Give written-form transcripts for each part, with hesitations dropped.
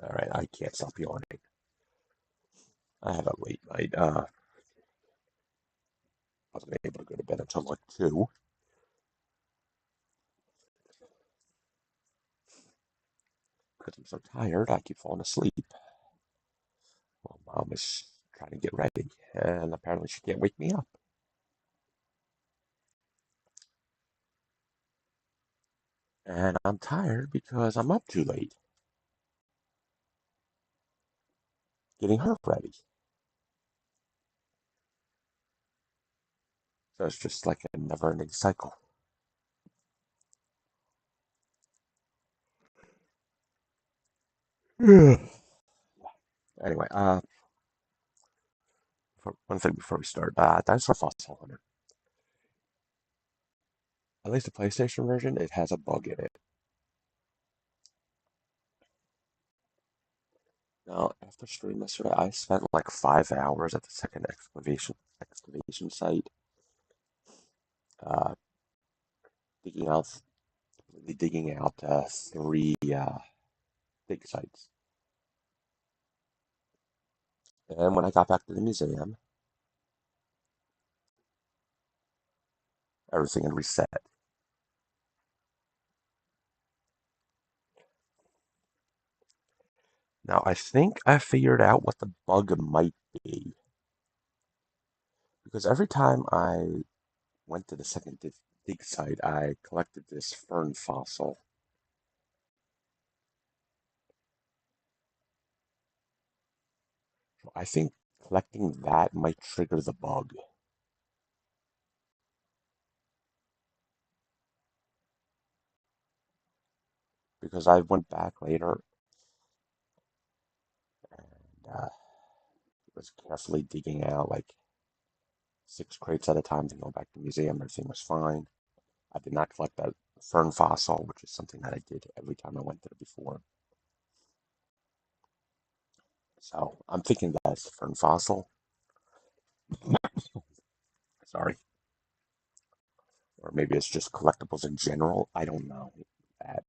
All right, I can't stop yawning. I had a late night. Wasn't able to go to bed until like 2 because I'm so tired. I keep falling asleep. Well, Mom is trying to get ready, and apparently she can't wake me up. And I'm tired because I'm up too late getting her ready. So it's just like a never-ending cycle. Anyway, one thing before we start, Dinosaur Fossil Hunter. At least the PlayStation version, it has a bug in it. Now, after stream yesterday, I spent like 5 hours at the second excavation site, uh, digging out digging out three dig sites. And when I got back to the museum, everything had reset. Now, I think I figured out what the bug might be because every time I went to the second dig site, I collected this fern fossil. So I think collecting that might trigger the bug because I went back later and was carefully digging out like 6 crates at a time to go back to the museum. Everything was fine. I did not collect that fern fossil, which is something that I did every time I went there before. So I'm thinking that's the fern fossil. Sorry. Or maybe it's just collectibles in general. I don't know that.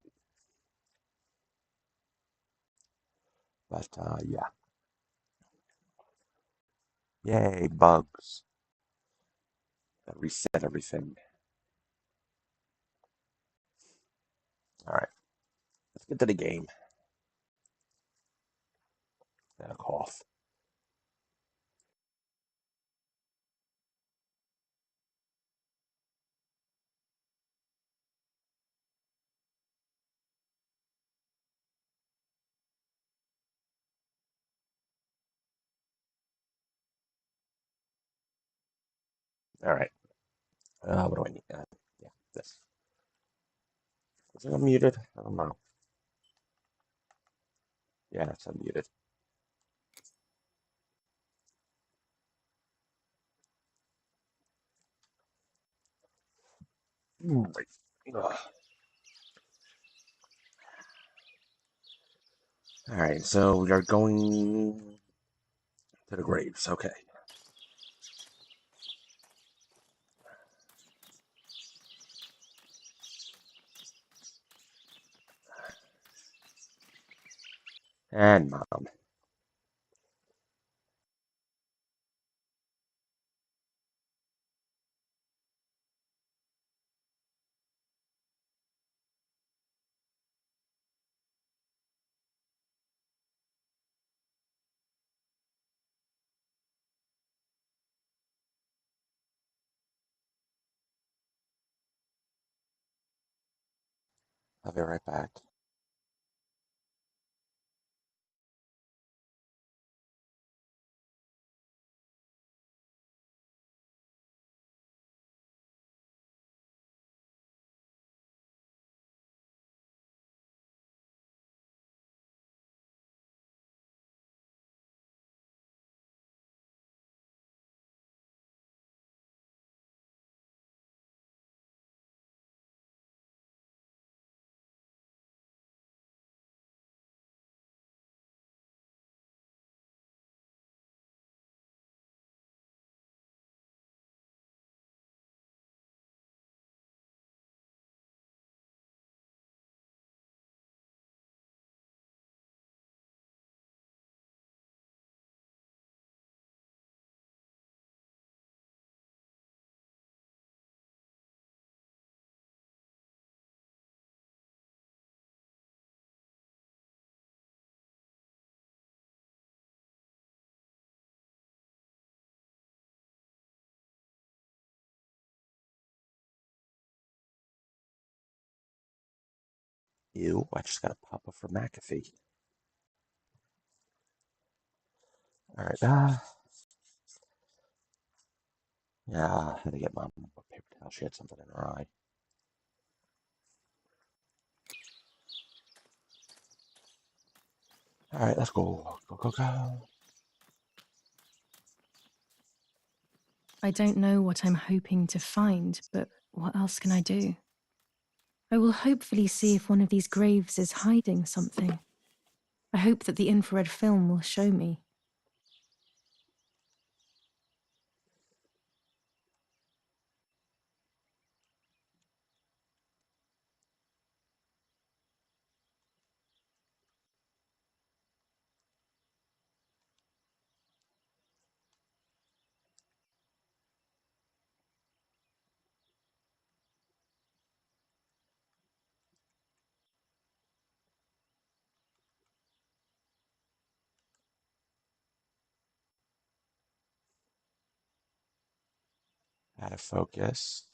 But yeah. Yay, bugs that reset everything. All right, let's get to the game. And a cough. All right. What do I need? Yeah, this. Is it unmuted? I don't know. Yeah, it's unmuted. Right. All right, so we are going to the graves. Okay. And mom. I'll be right back. Ew, I just got a pop-up for McAfee. All right, yeah, I had to get Mom a paper towel. She had something in her eye. All right, let's go. Go, go, go. I don't know what I'm hoping to find, but what else can I do? I will hopefully see if one of these graves is hiding something. I hope that the infrared film will show me. Out of focus.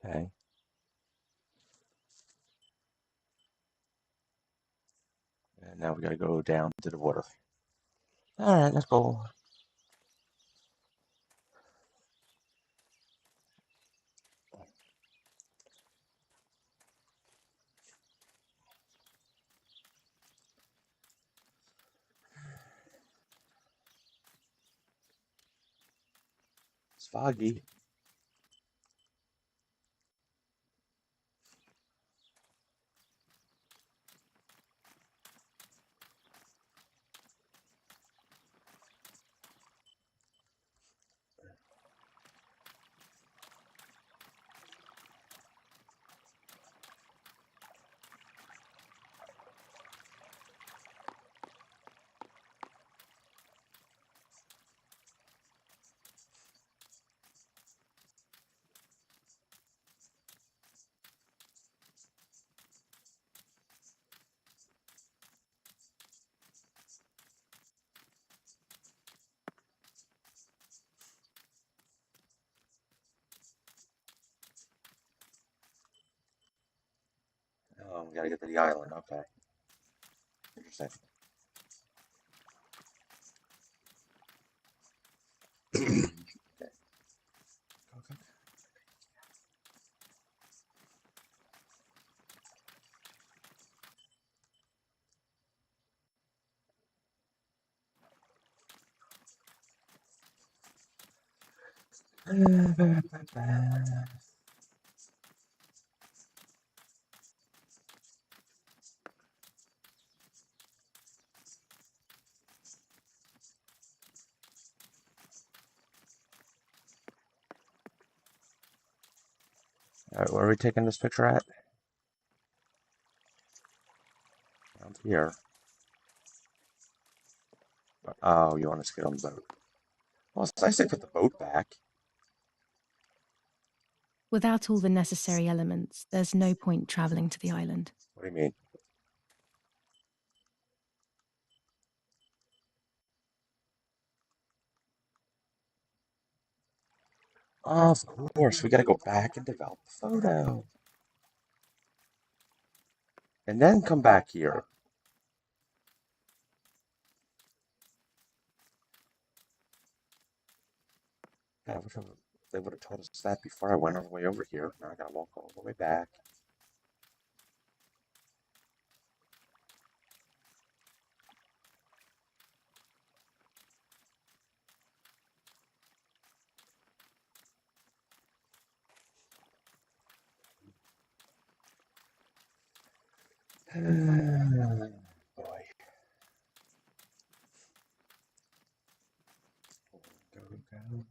Okay. And now we gotta go down to the water. All right, let's go. It's foggy. Oh, we gotta get to the island. Okay. Interesting. Okay. All right, where are we taking this picture at? Down here. Oh, you want us to get on the boat? Well, it's nice they put the boat back. Without all the necessary elements, there's no point traveling to the island. What do you mean? Of course, we gotta go back and develop the photo. And then come back here. God, I wish they would have told us that before I went all the way over here. Now I gotta walk all the way back. Boy. Go, go.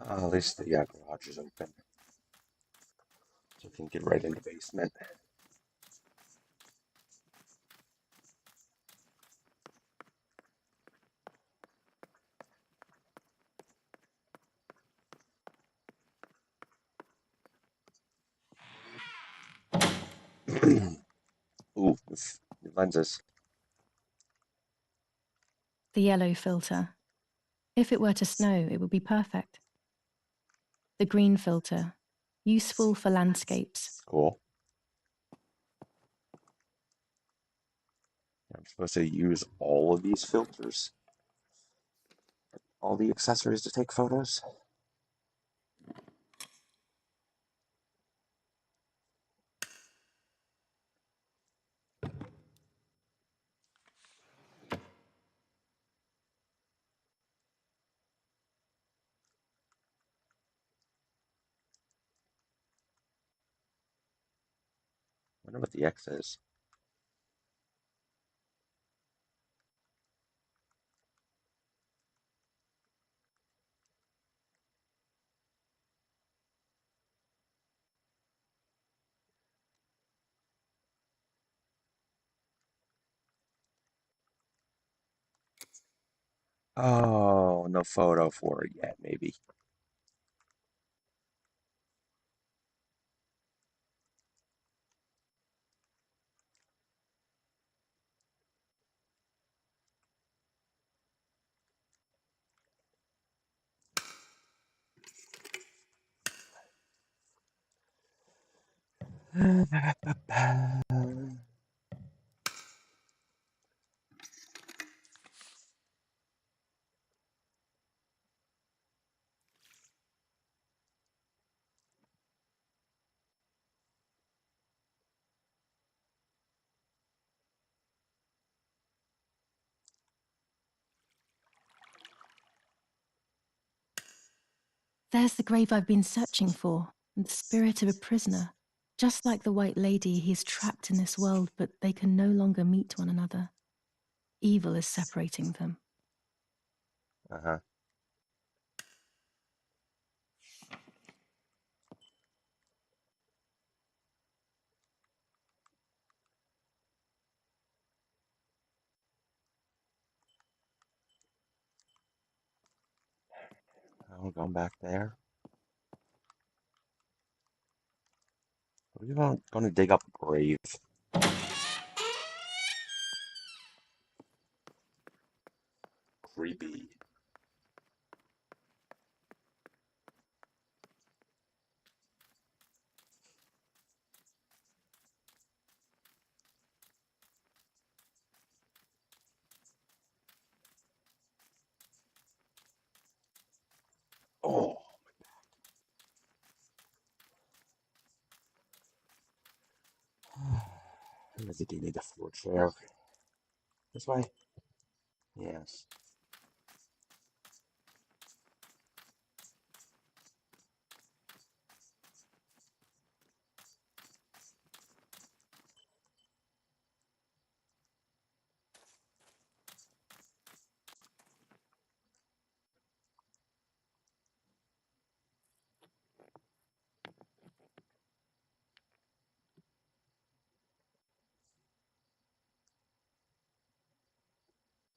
At least the garage is open, so we can get right in the basement. Ooh, with lenses. The yellow filter. If it were to snow, it would be perfect. The green filter. Useful for landscapes. Cool. I'm supposed to use all of these filters, all the accessories to take photos. I wonder what the X is. Oh, no photo for it yet, maybe. There's the grave I've been searching for, the spirit of a prisoner. Just like the White Lady, he's trapped in this world, but they can no longer meet one another. Evil is separating them. Uh-huh. Oh, going back there. We're going to dig up a grave. Creepy. Oh, I really do need a floor chair. This way? Yes.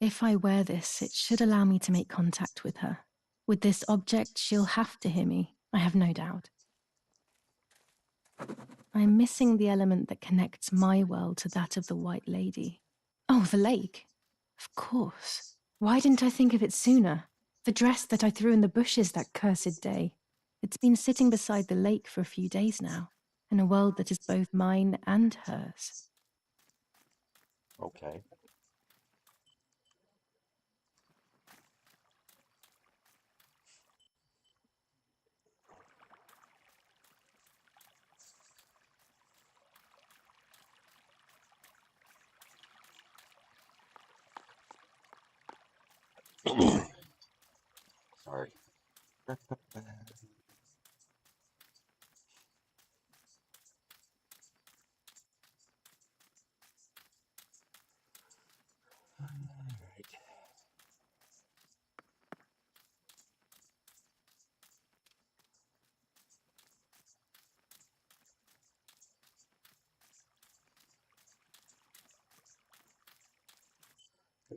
If I wear this, it should allow me to make contact with her. With this object, she'll have to hear me, I have no doubt. I'm missing the element that connects my world to that of the White Lady. Oh, the lake. Of course. Why didn't I think of it sooner? The dress that I threw in the bushes that cursed day. It's been sitting beside the lake for a few days now, in a world that is both mine and hers. Okay. Sorry. Alright.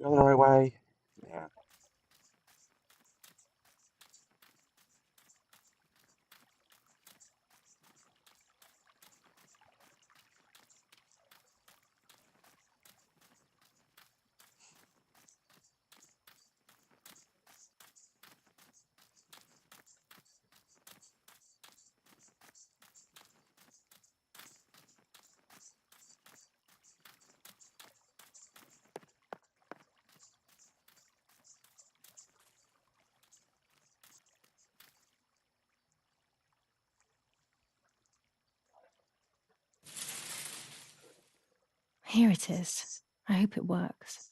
Going the right way? Yeah. Here it is. I hope it works.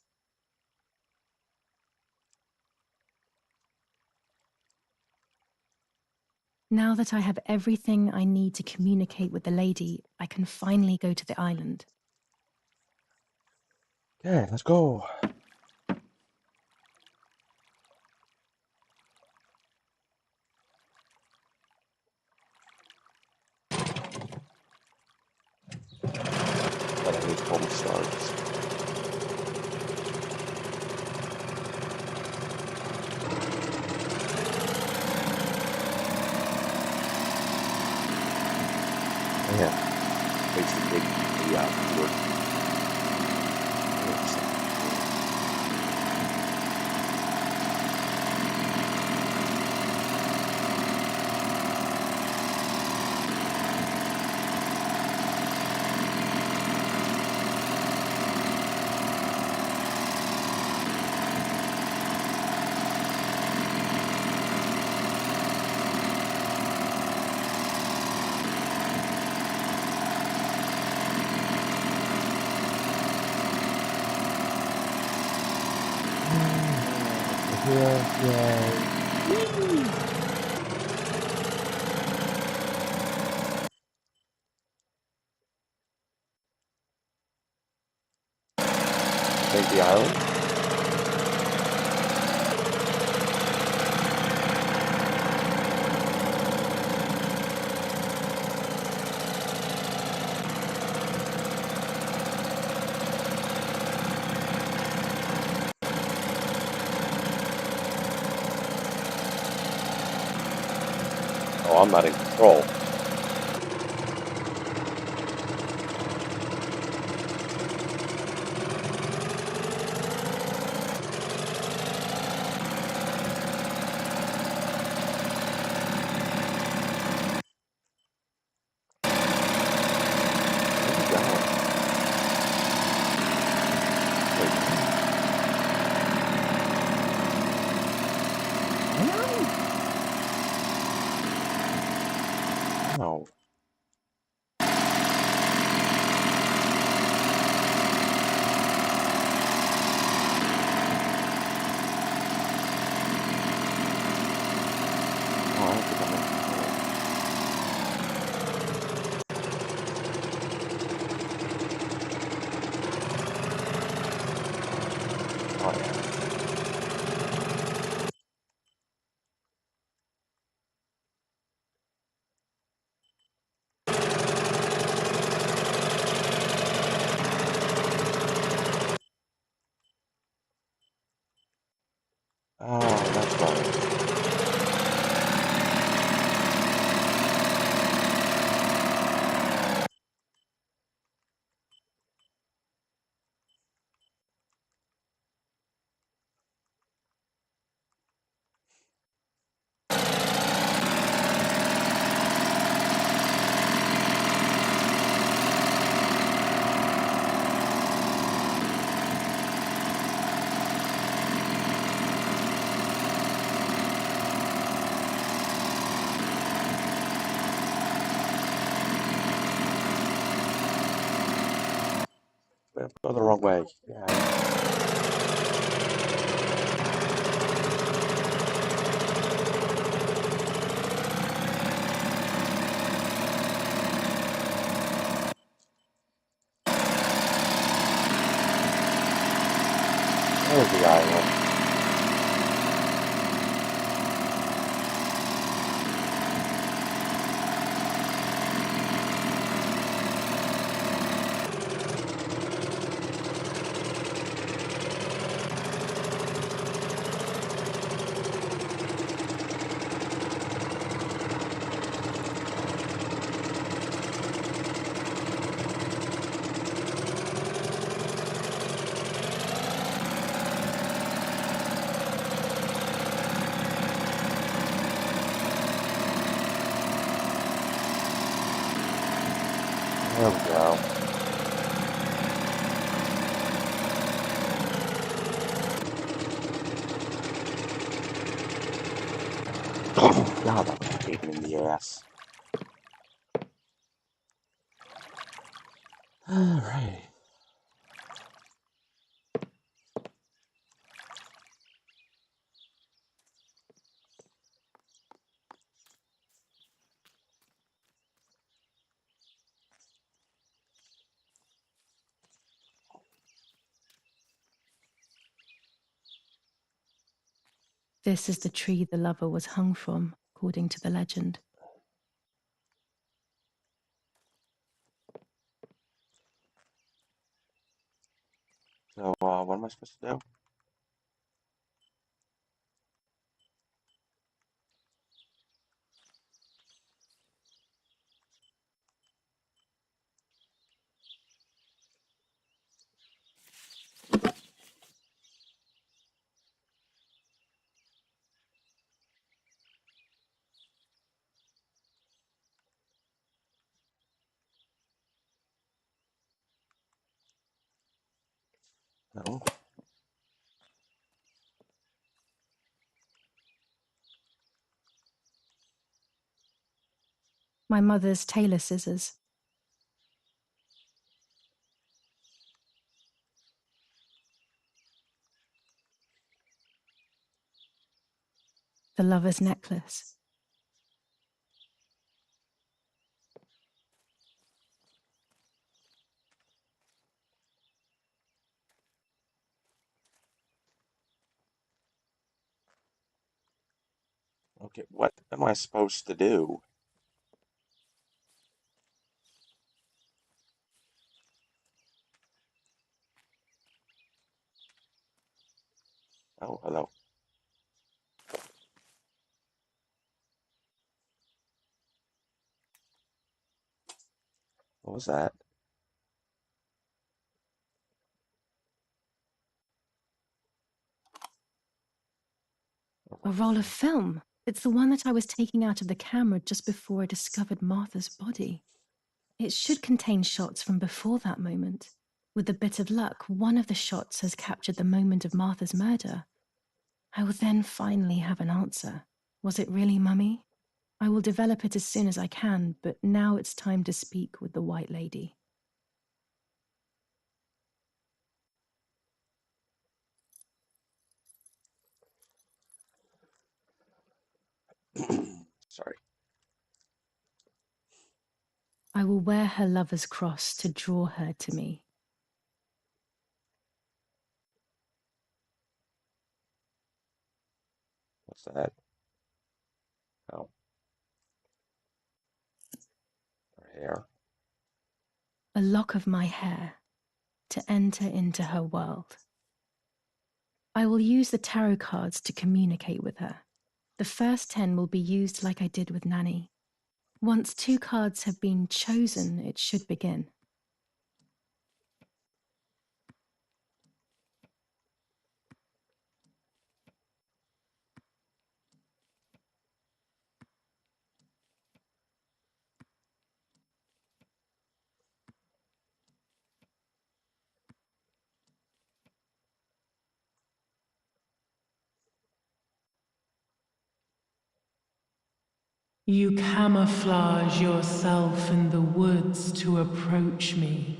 Now that I have everything I need to communicate with the lady, I can finally go to the island. Okay, let's go. But I need home stars. Yeah. Basically, the word. Yay. Take the island? Oh, I'm not in control. Where's it going? Wait. No. Oh, I don't think I'm in control. Oh, yeah. Oh, that's right. Go the wrong way. Yeah. There's the island. There we go. God, that was a pain in the ass. Alright. This is the tree the lover was hung from, according to the legend. So, what am I supposed to do? No. My mother's tailor scissors. The lover's necklace. Okay, what am I supposed to do? Oh, hello. What was that? A A roll of roll of film. film. It's the one that I was taking out of the camera just before I discovered Martha's body. It should contain shots from before that moment. With a bit of luck, one of the shots has captured the moment of Martha's murder. I will then finally have an answer. Was it really Mummy? I will develop it as soon as I can, but now it's time to speak with the White Lady. Sorry. I will wear her lover's cross to draw her to me. What's that? Oh, her hair. A lock of my hair to enter into her world. I will use the tarot cards to communicate with her. The first 10 will be used like I did with Nanny. Once 2 cards have been chosen, it should begin. You camouflage yourself in the woods to approach me.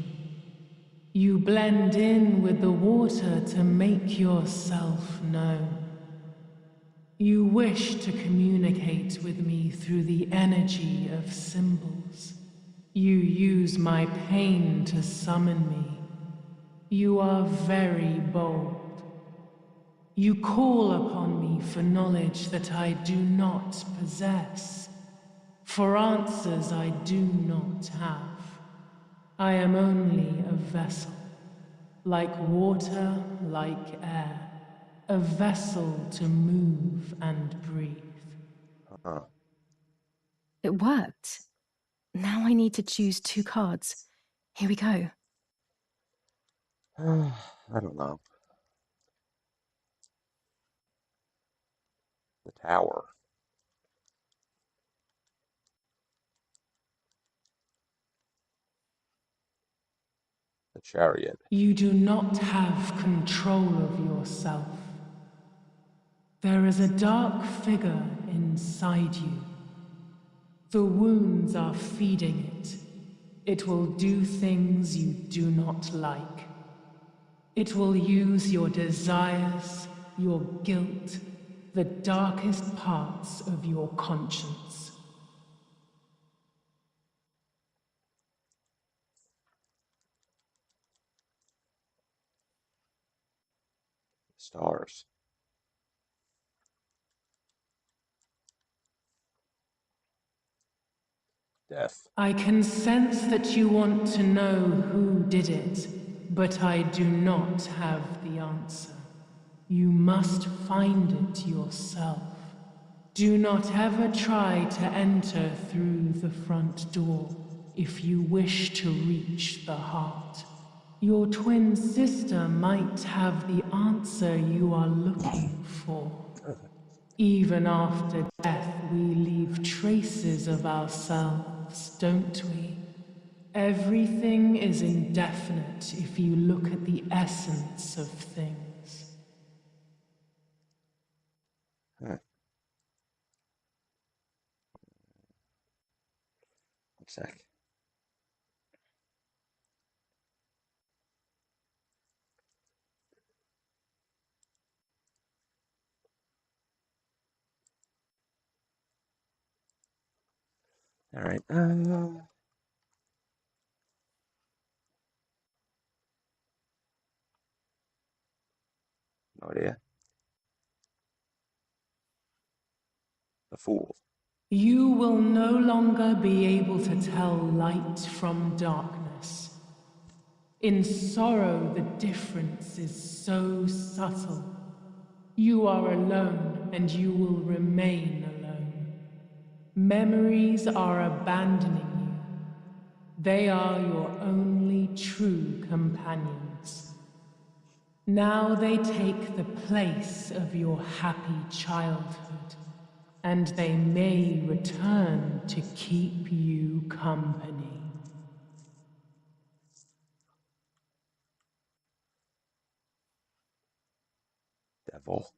You blend in with the water to make yourself known. You wish to communicate with me through the energy of symbols. You use my pain to summon me. You are very bold. You call upon me for knowledge that I do not possess, for answers I do not have. I am only a vessel, like water, like air, a vessel to move and breathe. Huh. It worked. Now I need to choose 2 cards. Here we go. I don't know. The Tower. The Chariot. You do not have control of yourself. There is a dark figure inside you. The wounds are feeding it. It will do things you do not like. It will use your desires, your guilt, the darkest parts of your conscience. Stars. Death. I can sense that you want to know who did it, but I do not have the answer. You must find it yourself. Do not ever try to enter through the front door if you wish to reach the heart. Your twin sister might have the answer you are looking for. Even after death, we leave traces of ourselves, don't we? Everything is indefinite if you look at the essence of things. Huh. One sec. All right. No idea. The Fool. You will no longer be able to tell light from darkness. In sorrow, the difference is so subtle. You are alone, and you will remain alone. Memories are abandoning you. They are your only true companions. Now they take the place of your happy childhood, and they may return to keep you company. Devil.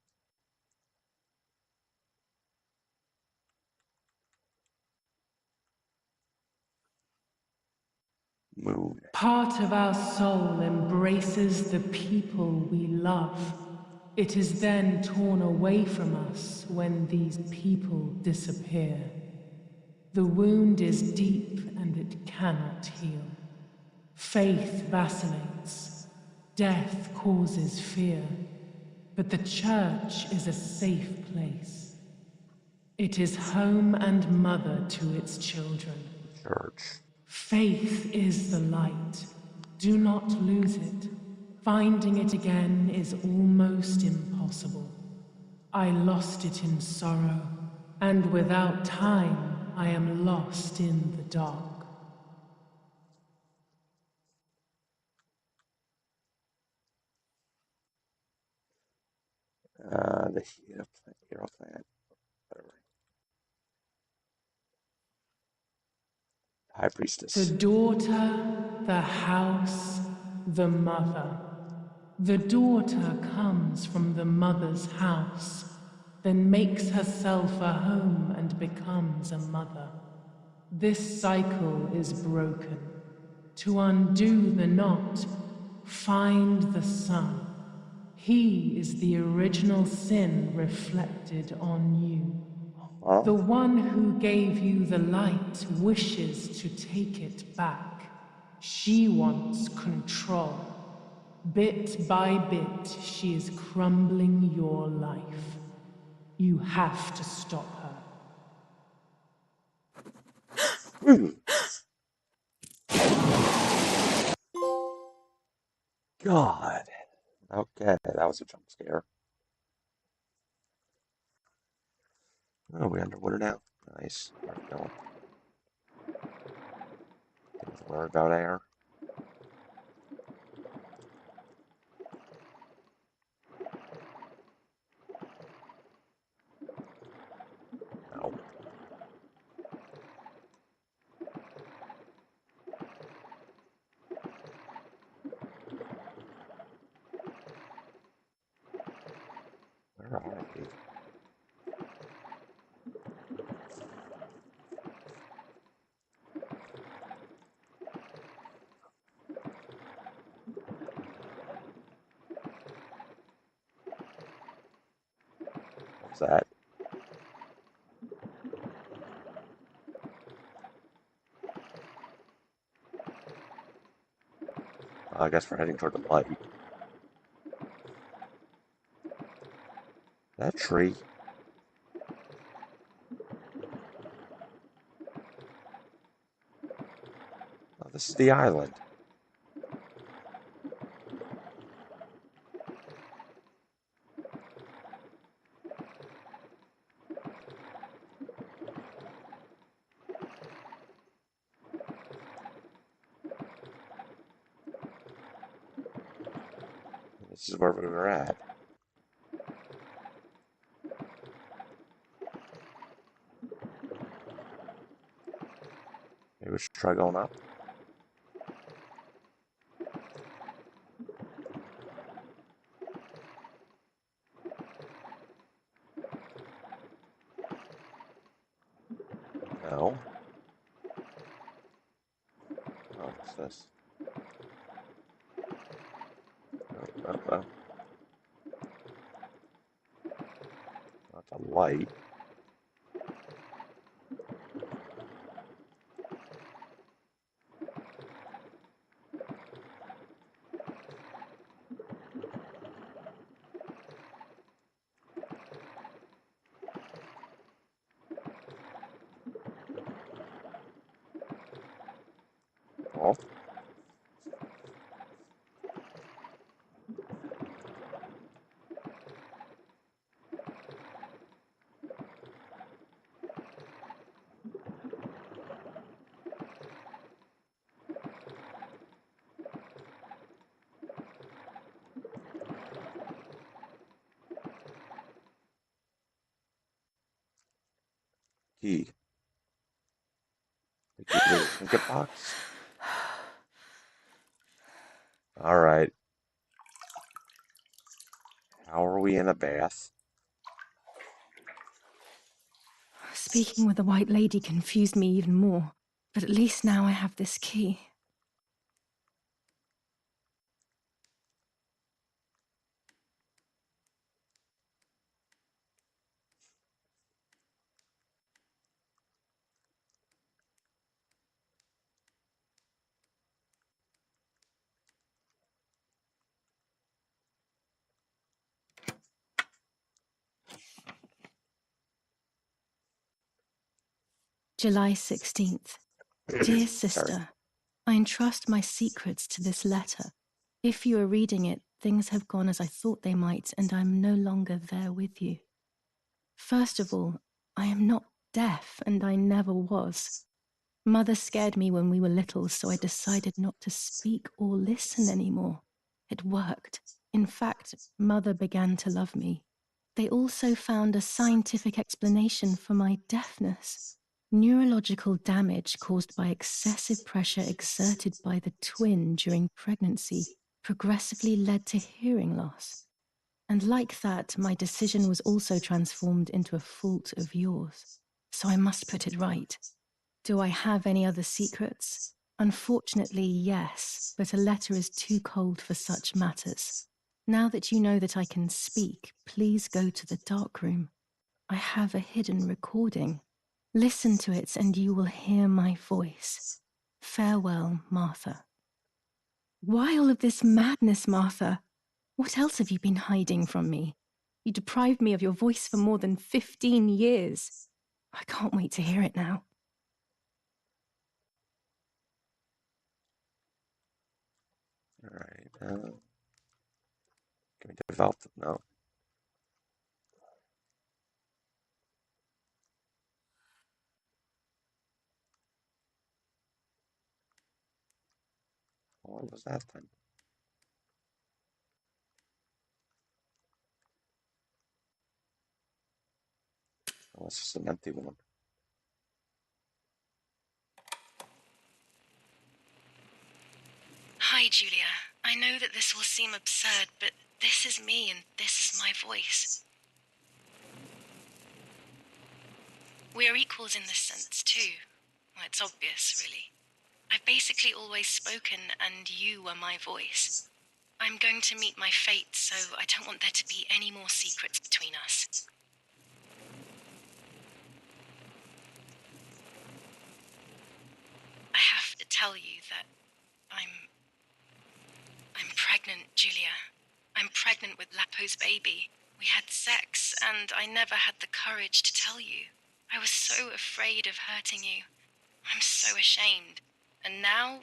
Moon. Part of our soul embraces the people we love. It is then torn away from us when these people disappear. The wound is deep and it cannot heal. Faith vacillates. Death causes fear. But the church is a safe place. It is home and mother to its children. Church. Faith is the light. Do not lose it. Finding it again is almost impossible. I lost it in sorrow, and without time, I am lost in the dark. The hero plant, whatever. High The priestess. daughter, the house, the mother. The daughter comes from the mother's house, then makes herself a home and becomes a mother. This cycle is broken. To undo the knot, find the sun. He is the original sin reflected on you. Well, The one who gave you the light wishes to take it back. She wants control. Bit by bit, she is crumbling your life. You have to stop her. God. Okay, that was a jump scare. Oh, we're underwater now. Nice. Where are we going? Things worry about air. No. Where are we? What's that? I guess we're heading toward the light. That tree. Oh, this is the island. This is where we were at. Maybe we should try going up. No. Oh, what's this? Oh. That's a light. Oh. Key. The key to the trinket box? Alright. How are we in a bath? Speaking with the White Lady confused me even more, but at least now I have this key. July 16th. Dear Sorry. sister, I entrust my secrets to this letter. If you are reading it, things have gone as I thought they might, and I'm no longer there with you. First of all, I am not deaf, and I never was. Mother scared me when we were little, so I decided not to speak or listen anymore. It worked. In fact, Mother began to love me. They also found a scientific explanation for my deafness. Neurological damage caused by excessive pressure exerted by the twin during pregnancy progressively led to hearing loss. And like that, my decision was also transformed into a fault of yours. So I must put it right. Do I have any other secrets? Unfortunately, yes, but a letter is too cold for such matters. Now that you know that I can speak, please go to the dark room. I have a hidden recording. Listen to it and you will hear my voice. Farewell, Martha. Why all of this madness, Martha? What else have you been hiding from me? You deprived me of your voice for more than 15 years. I can't wait to hear it now. All right. Can we develop it? No. What was that then? Oh, it's just an empty one. Hi, Julia. I know that this will seem absurd, but this is me and this is my voice. We are equals in this sense, too. Well, it's obvious, really. I've basically always spoken, and you were my voice. I'm going to meet my fate, so I don't want there to be any more secrets between us. I have to tell you that I'm pregnant, Julia. I'm pregnant with Lapo's baby. We had sex, and I never had the courage to tell you. I was so afraid of hurting you. I'm so ashamed. And now,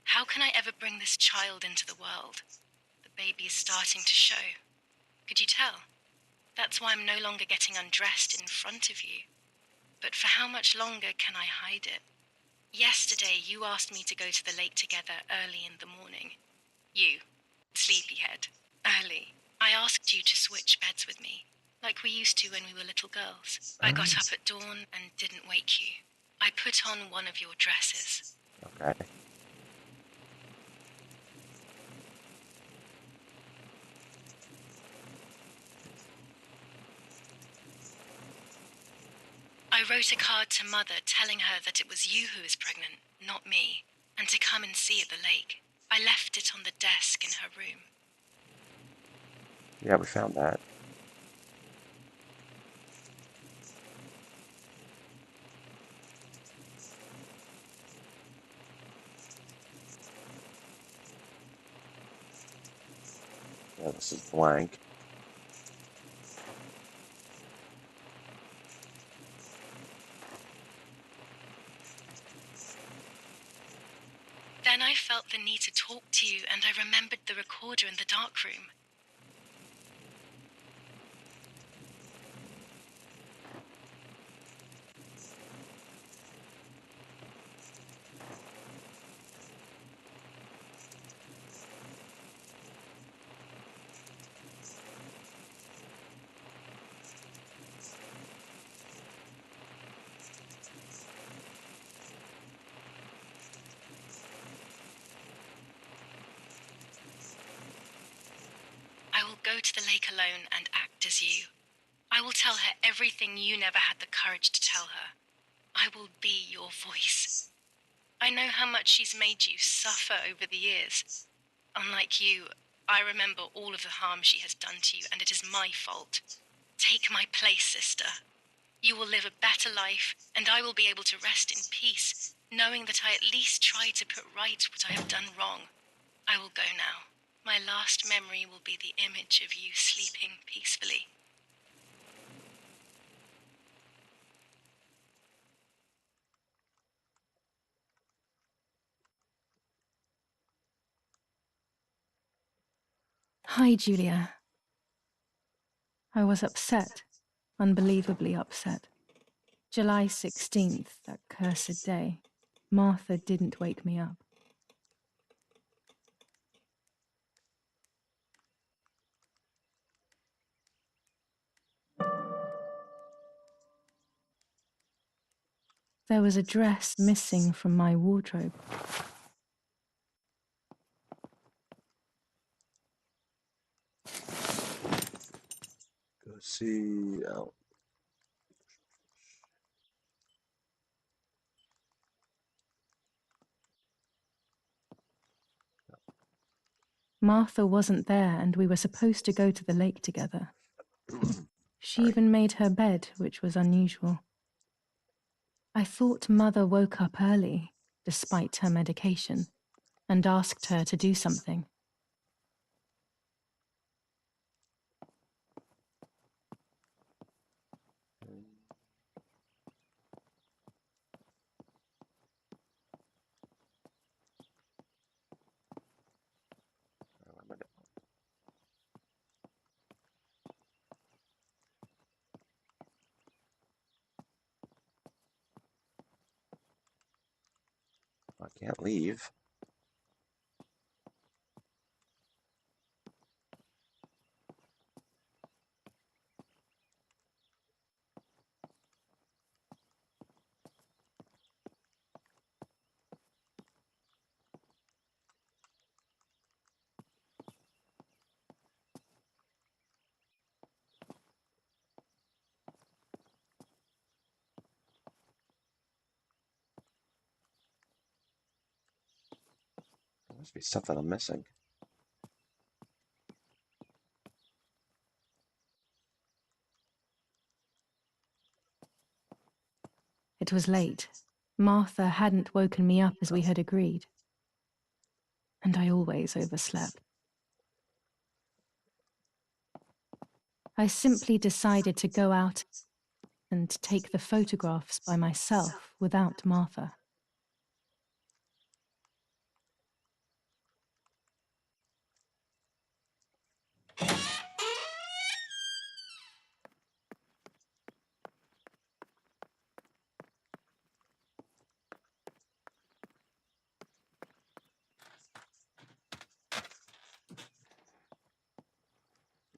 how can I ever bring this child into the world? The baby is starting to show. Could you tell? That's why I'm no longer getting undressed in front of you. But for how much longer can I hide it? Yesterday, you asked me to go to the lake together early in the morning. You, sleepyhead. Early. I asked you to switch beds with me, like we used to when we were little girls. I got up at dawn and didn't wake you. I put on one of your dresses. Okay. I wrote a card to Mother telling her that it was you who was pregnant, not me, and to come and see at the lake. I left it on the desk in her room. Yeah, we found that. Yeah, this is blank. Then I felt the need to talk to you, and I remembered the recorder in the dark room. I will go to the lake alone and act as you. I will tell her everything you never had the courage to tell her. I will be your voice. I know how much she's made you suffer over the years. Unlike you, I remember all of the harm she has done to you, and it is my fault. Take my place, sister. You will live a better life, and I will be able to rest in peace, knowing that I at least tried to put right what I have done wrong. I will go now. My last memory will be the image of you sleeping peacefully. Hi, Julia. I was upset, unbelievably upset. July 16th, that cursed day. Martha didn't wake me up. There was a dress missing from my wardrobe. Go see. Oh, Martha wasn't there, and we were supposed to go to the lake together. She sorry. even made her bed, which was unusual. I thought Mother woke up early, despite her medication, and asked her to do something. I can't leave. There must be stuff that I'm missing. It was late. Martha hadn't woken me up as we had agreed. And I always overslept. I simply decided to go out and take the photographs by myself without Martha.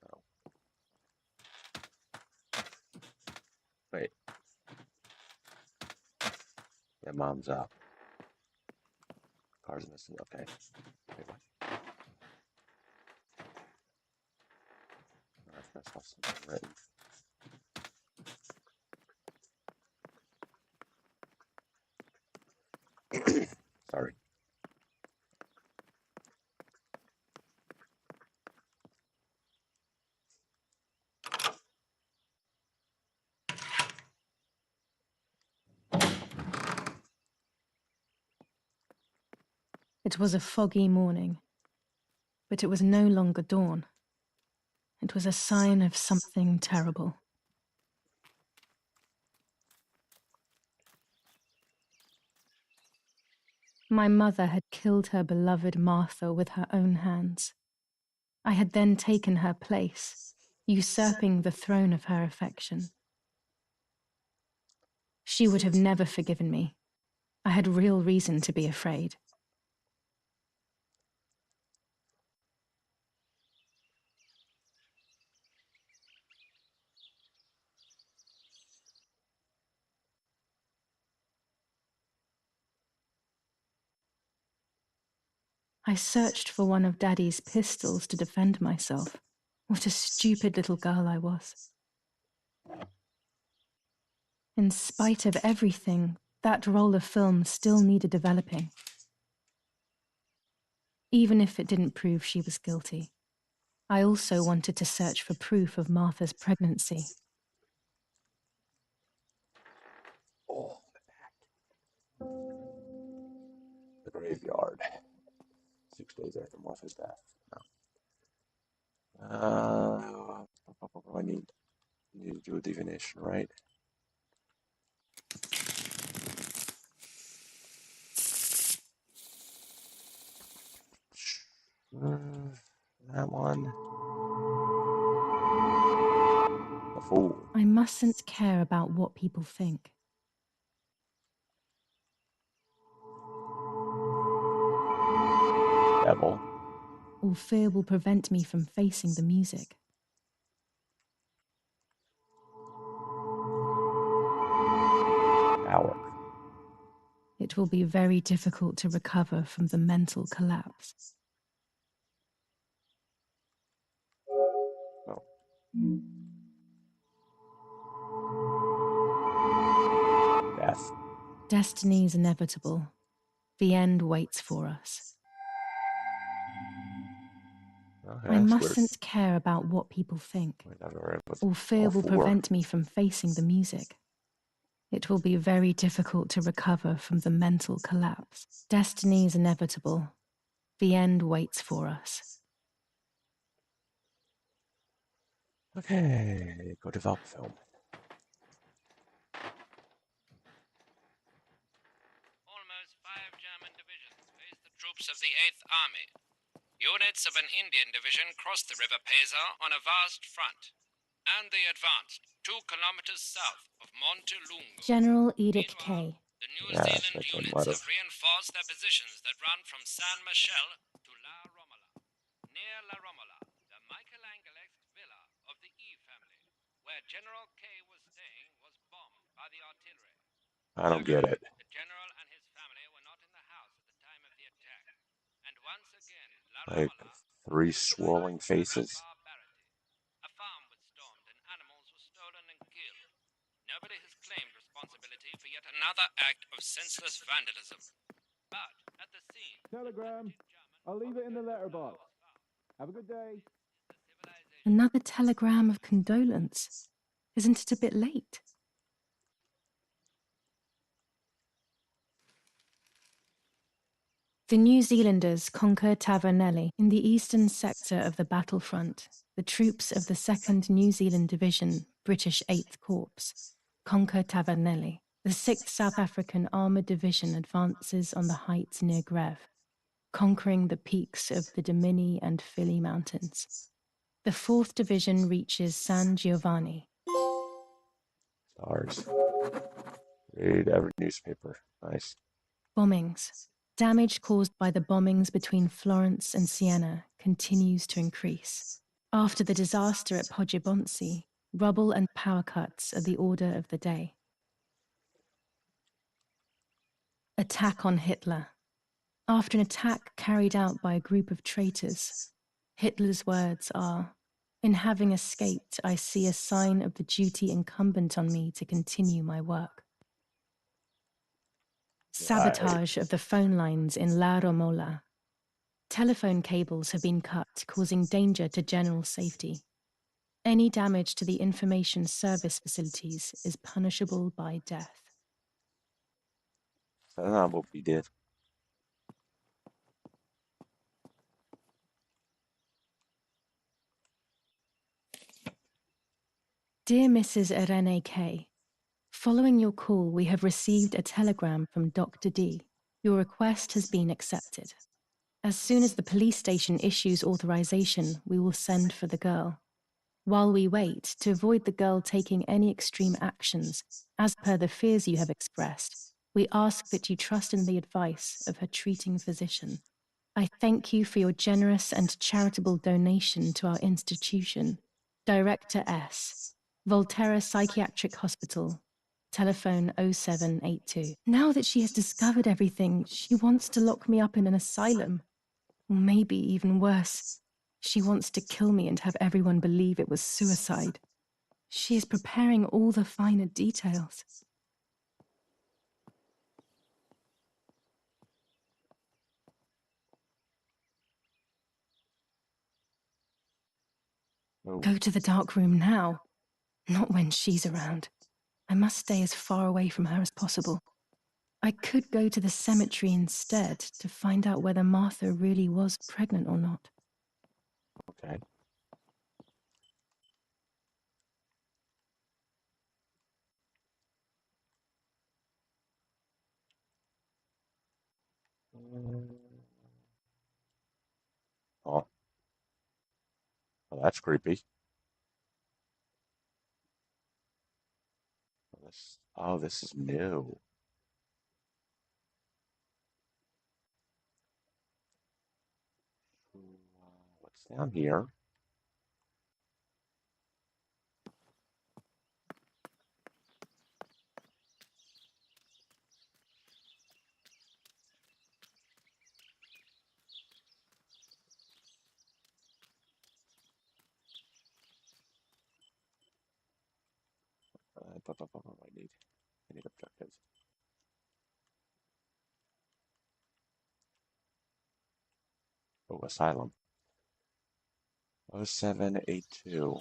No. Wait. Yeah, Mom's up. Car's missing. Okay. Wait, what? I saw something written. Sorry. It was a foggy morning, but it was no longer dawn. It was a sign of something terrible. My mother had killed her beloved Martha with her own hands. I had then taken her place, usurping the throne of her affection. She would have never forgiven me. I had real reason to be afraid. I searched for one of Daddy's pistols to defend myself. What a stupid little girl I was. In spite of everything, that roll of film still needed developing. Even if it didn't prove she was guilty, I also wanted to search for proof of Martha's pregnancy. Oh, the graveyard. 6 days after Martha's death. No. I need to do a divination, right? That one. The Fool. I mustn't care about what people think. Devil. Or fear will prevent me from facing the music. Tower. It will be very difficult to recover from the mental collapse. Oh. Death. Destiny is inevitable. The end waits for us. Okay, I that's mustn't care about what people think. Or fear will prevent me from facing the music. It will be very difficult to recover from the mental collapse. Destiny is inevitable. The end waits for us. Okay, go develop film. Almost 5 German divisions faced the troops of the 8th Army. Units of an Indian division crossed the River Pesa on a vast front, and they advanced 2 kilometers south of Montelungo. General Edict Meanwhile, K. the New Yeah, that's Zealand what they units might have have. reinforced their positions that run from San Michel to La Romola. Near La Romola, the Michelangelesque villa of the E family, where General K was staying, was bombed by the artillery. I don't get it. The general and his family were not in the house at the time of the attack. And once again, La Like Romola three was swirling defined by faces. barbarity. A farm was stormed and animals were stolen and killed. Nobody has claimed responsibility for yet another act of senseless vandalism. But at the scene, Telegram. I'll leave it in the letterbox. Have a good day. Another telegram of condolence. Isn't it a bit late? The New Zealanders conquer Tavernelli in the eastern sector of the battlefront. The troops of the 2nd New Zealand Division, British 8th Corps, conquer Tavernelli. The 6th South African Armoured Division advances on the heights near Greve, conquering the peaks of the Dimini and Fili Mountains. The 4th Division reaches San Giovanni. Stars. Read every newspaper. Nice. Bombings. Damage caused by the bombings between Florence and Siena continues to increase. After the disaster at Poggibonsi, rubble and power cuts are the order of the day. Attack on Hitler. After an attack carried out by a group of traitors, Hitler's words are, "In having escaped, I see a sign of the duty incumbent on me to continue my work." Sabotage of the phone lines in La Romola. Telephone cables have been cut, causing danger to general safety. Any damage to the information service facilities is punishable by death. That's not what we did. Dear Mrs. Irene K., following your call, we have received a telegram from Dr. D. Your request has been accepted. As soon as the police station issues authorization, we will send for the girl. While we wait, to avoid the girl taking any extreme actions, as per the fears you have expressed, we ask that you trust in the advice of her treating physician. I thank you for your generous and charitable donation to our institution. Director S. Volterra Psychiatric Hospital. Telephone 0782. Now that she has discovered everything, she wants to lock me up in an asylum. Or maybe even worse. She wants to kill me and have everyone believe it was suicide. She is preparing all the finer details. Oh, Go to the dark room now. Not when she's around. I must stay as far away from her as possible. I could go to the cemetery instead to find out whether Martha really was pregnant or not. okay. Oh, that's creepy. Oh, this is new. What's down here? I need objectives. Oh, asylum. 0782.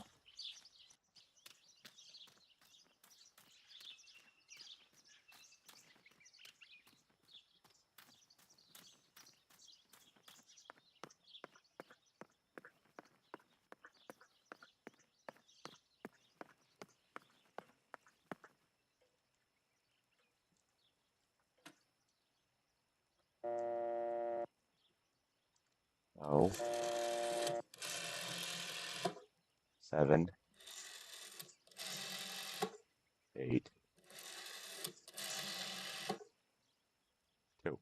Oh, 7, 8, 2.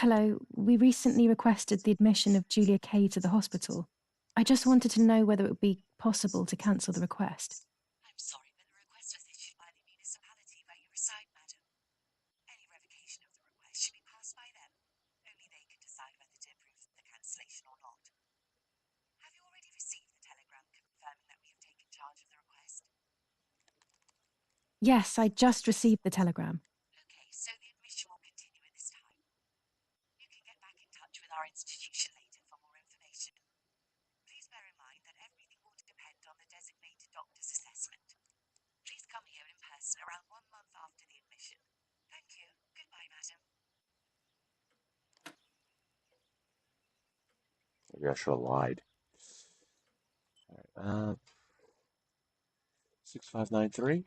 Hello, we recently requested the admission of Julia Kay to the hospital. I just wanted to know whether it would be possible to cancel the request. I'm sorry, but the request was issued by the municipality where you reside, madam. Any revocation of the request should be passed by them. Only they can decide whether to approve the cancellation or not. Have you already received the telegram confirming that we have taken charge of the request? Yes, I just received the telegram. Okay, so the admission will continue at this time. You can get back in touch with our institution later for more information. Please bear in mind that everything will depend on the designated doctor's assessment. Please come here in person around 1 month after the admission. Thank you. Goodbye, madam. Maybe I should have lied. All right, 6593.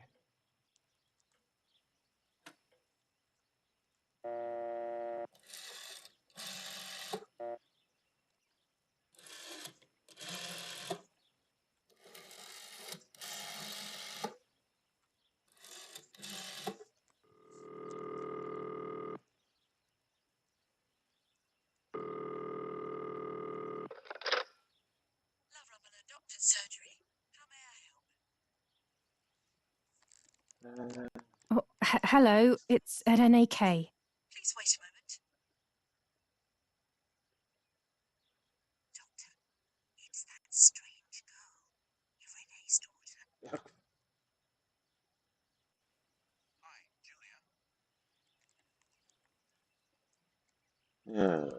Love Robin, doctor's surgery. How may I help? Oh, hello, it's at NAK. Please wait a moment. Doctor, it's that strange girl. Renee's daughter. Hi, Julia.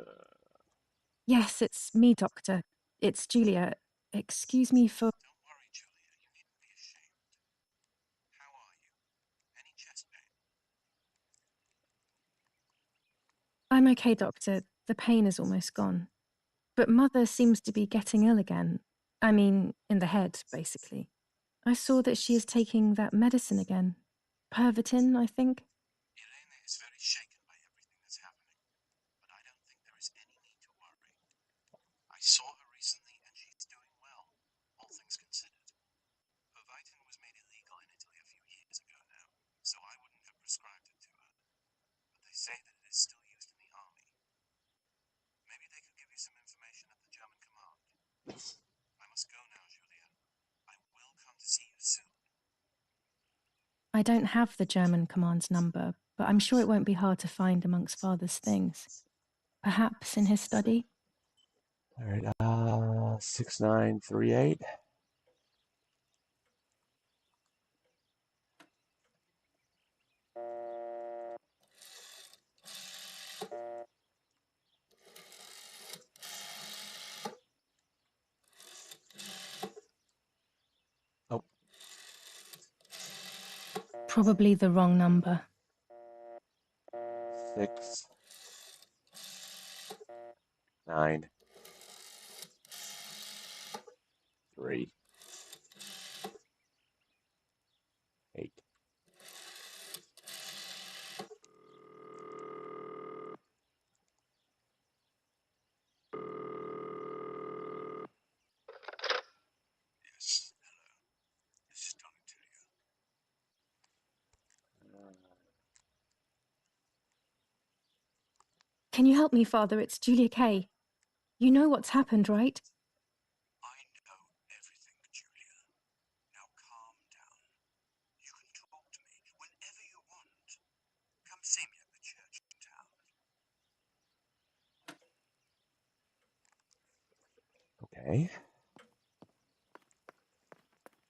Yes, it's me, Doctor. It's Julia. Excuse me for... Don't worry, Julia. You needn't be ashamed. How are you? Any chest pain? I'm okay, Doctor. The pain is almost gone. But Mother seems to be getting ill again. I mean, in the head, basically. I saw that she is taking that medicine again. Pervitin, I think. Irene is very shaken by everything that's happening, but I don't think there is any need to worry. I saw her recently and she's doing well, all things considered. Pervitin was made illegal in Italy a few years ago now, so I wouldn't have prescribed it to her. But they say that it is still used in the army. Maybe they could give you some information at the German command. I must go now, Julia. I will come to see you soon. I don't have the German command's number, but I'm sure it won't be hard to find amongst Father's things. Perhaps in his study? All right, 6938. Oh, Probably the wrong number. 6, 9, 3. Can you help me, Father? It's Julia Kay. You know what's happened, right? I know everything, Julia. Now calm down. You can talk to me whenever you want. Come see me at the church in town. Okay.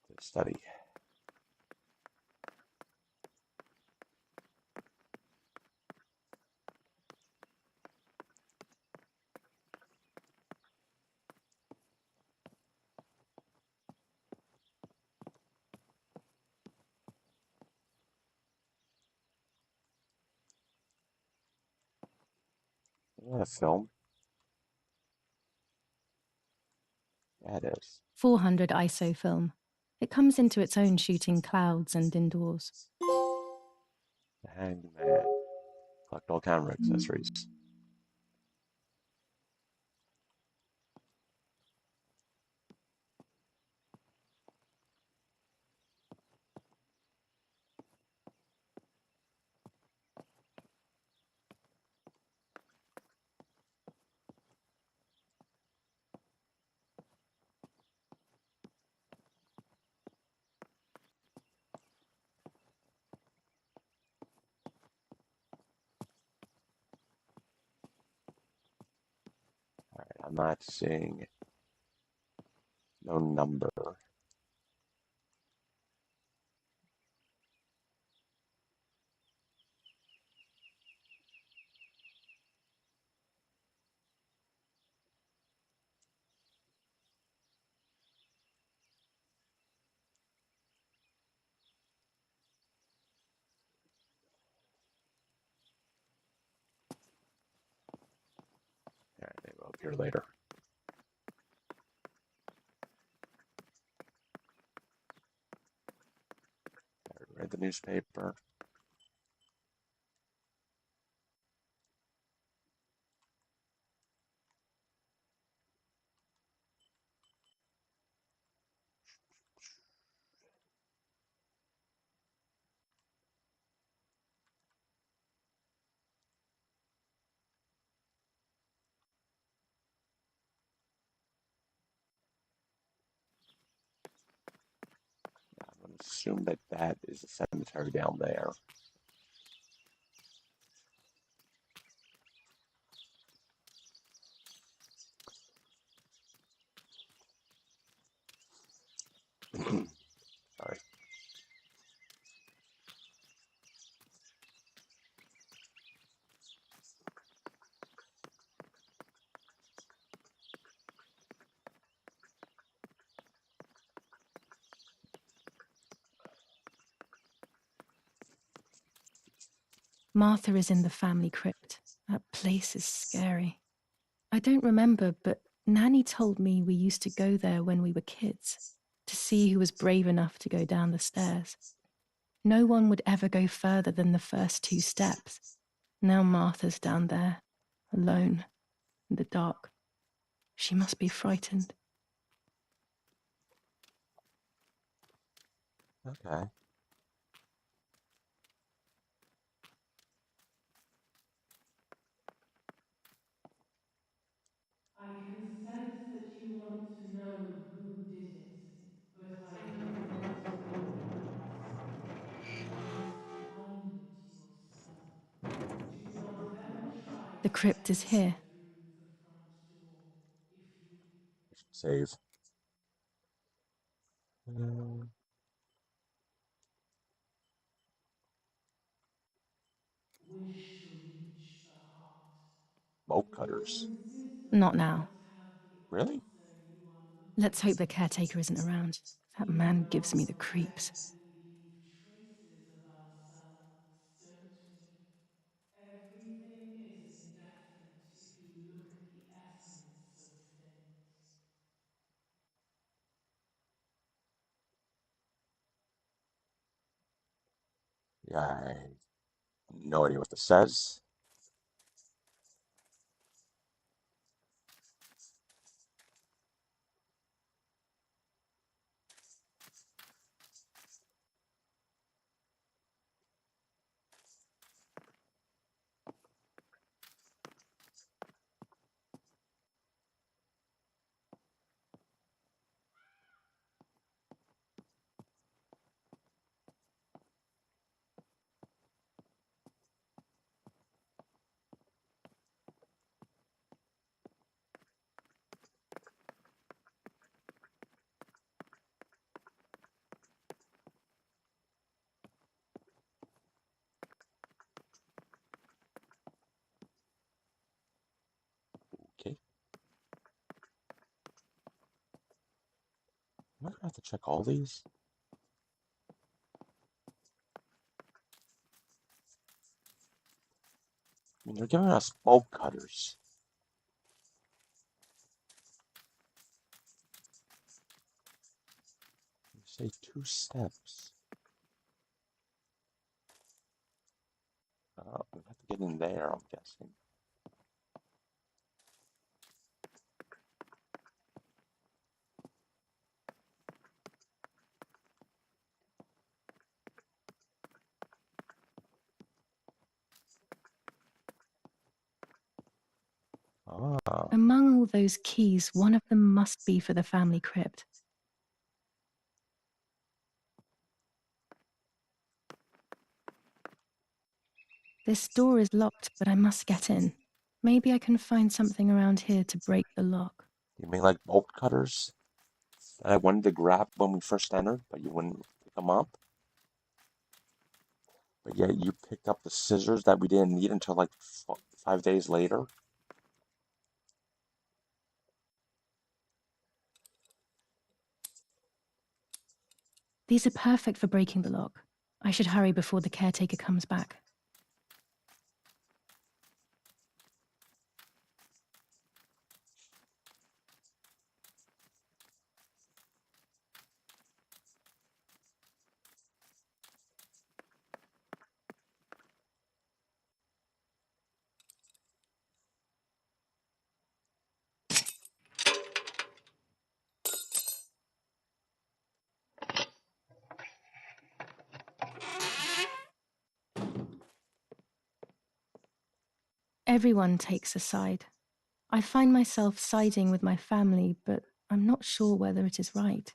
To study. Yeah, film. Yeah, it is. 400 ISO film. It comes into its own shooting clouds and indoors. The Hanged Man. Collect all camera accessories. Alright, I'm not seeing no number. Alright, maybe it'll appear later. I read the newspaper. I'm going to assume that that is the cemetery down there. Sorry. Martha is in the family crypt. That place is scary. I don't remember, but Nanny told me we used to go there when we were kids, to see who was brave enough to go down the stairs. No one would ever go further than the first 2 steps. Now Martha's down there, alone, in the dark. She must be frightened. Okay. I can sense that you want to know who did it, but I don't want to go there myself. You must find it yourself. Do not ever try The to crypt is enter here. through the front door. If you Save. Mm, wish to reach the heart, bolt it will cutters. insist that Not you now. must have the Really? answer you are Let's looking hope the for. caretaker isn't around. That You man gives me know the creeps. that we leave traces of ourselves, don't we? Everything is indefinite if you look at the essence of things. Yeah, I have no idea what this says. I gonna have to check all these? I mean, they're giving us bolt cutters. You say 2 steps. We have to get in there, I'm guessing. Ah, Among all those keys, one of them must be for the family crypt. This door is locked, but I must get in. Maybe I can find something around here to break the lock. you mean like bolt cutters that I wanted to grab when we first entered, but you wouldn't pick them up? But yet you picked up the scissors that we didn't need until like 5 days later? These are perfect for breaking the lock. I should hurry before the caretaker comes back. Everyone takes a side. I find myself siding with my family, but I'm not sure whether it is right.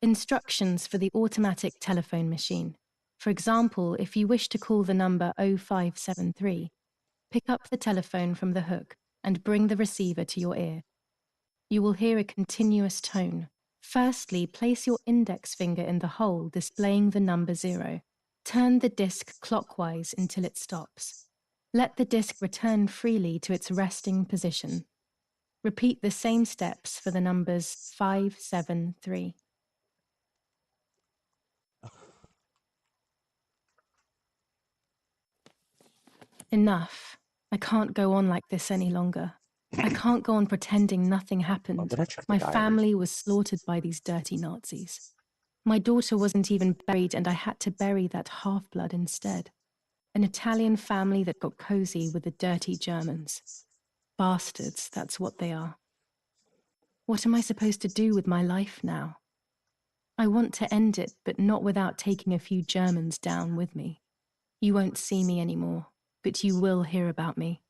Instructions for the automatic telephone machine. For example, if you wish to call the number 0573, pick up the telephone from the hook and bring the receiver to your ear. You will hear a continuous tone. Firstly, place your index finger in the hole displaying the number 0. Turn the disc clockwise until it stops. Let the disc return freely to its resting position. Repeat the same steps for the numbers 573. Enough. I can't go on like this any longer. I can't go on pretending nothing Oh, happened. did I check the My diary? family was slaughtered by these dirty Nazis. My daughter wasn't even buried, and I had to bury that half-blood instead. An Italian family that got cozy with the dirty Germans. Bastards, that's what they are. What am I supposed to do with my life now? I want to end it, but not without taking a few Germans down with me. You won't see me anymore, but you will hear about me.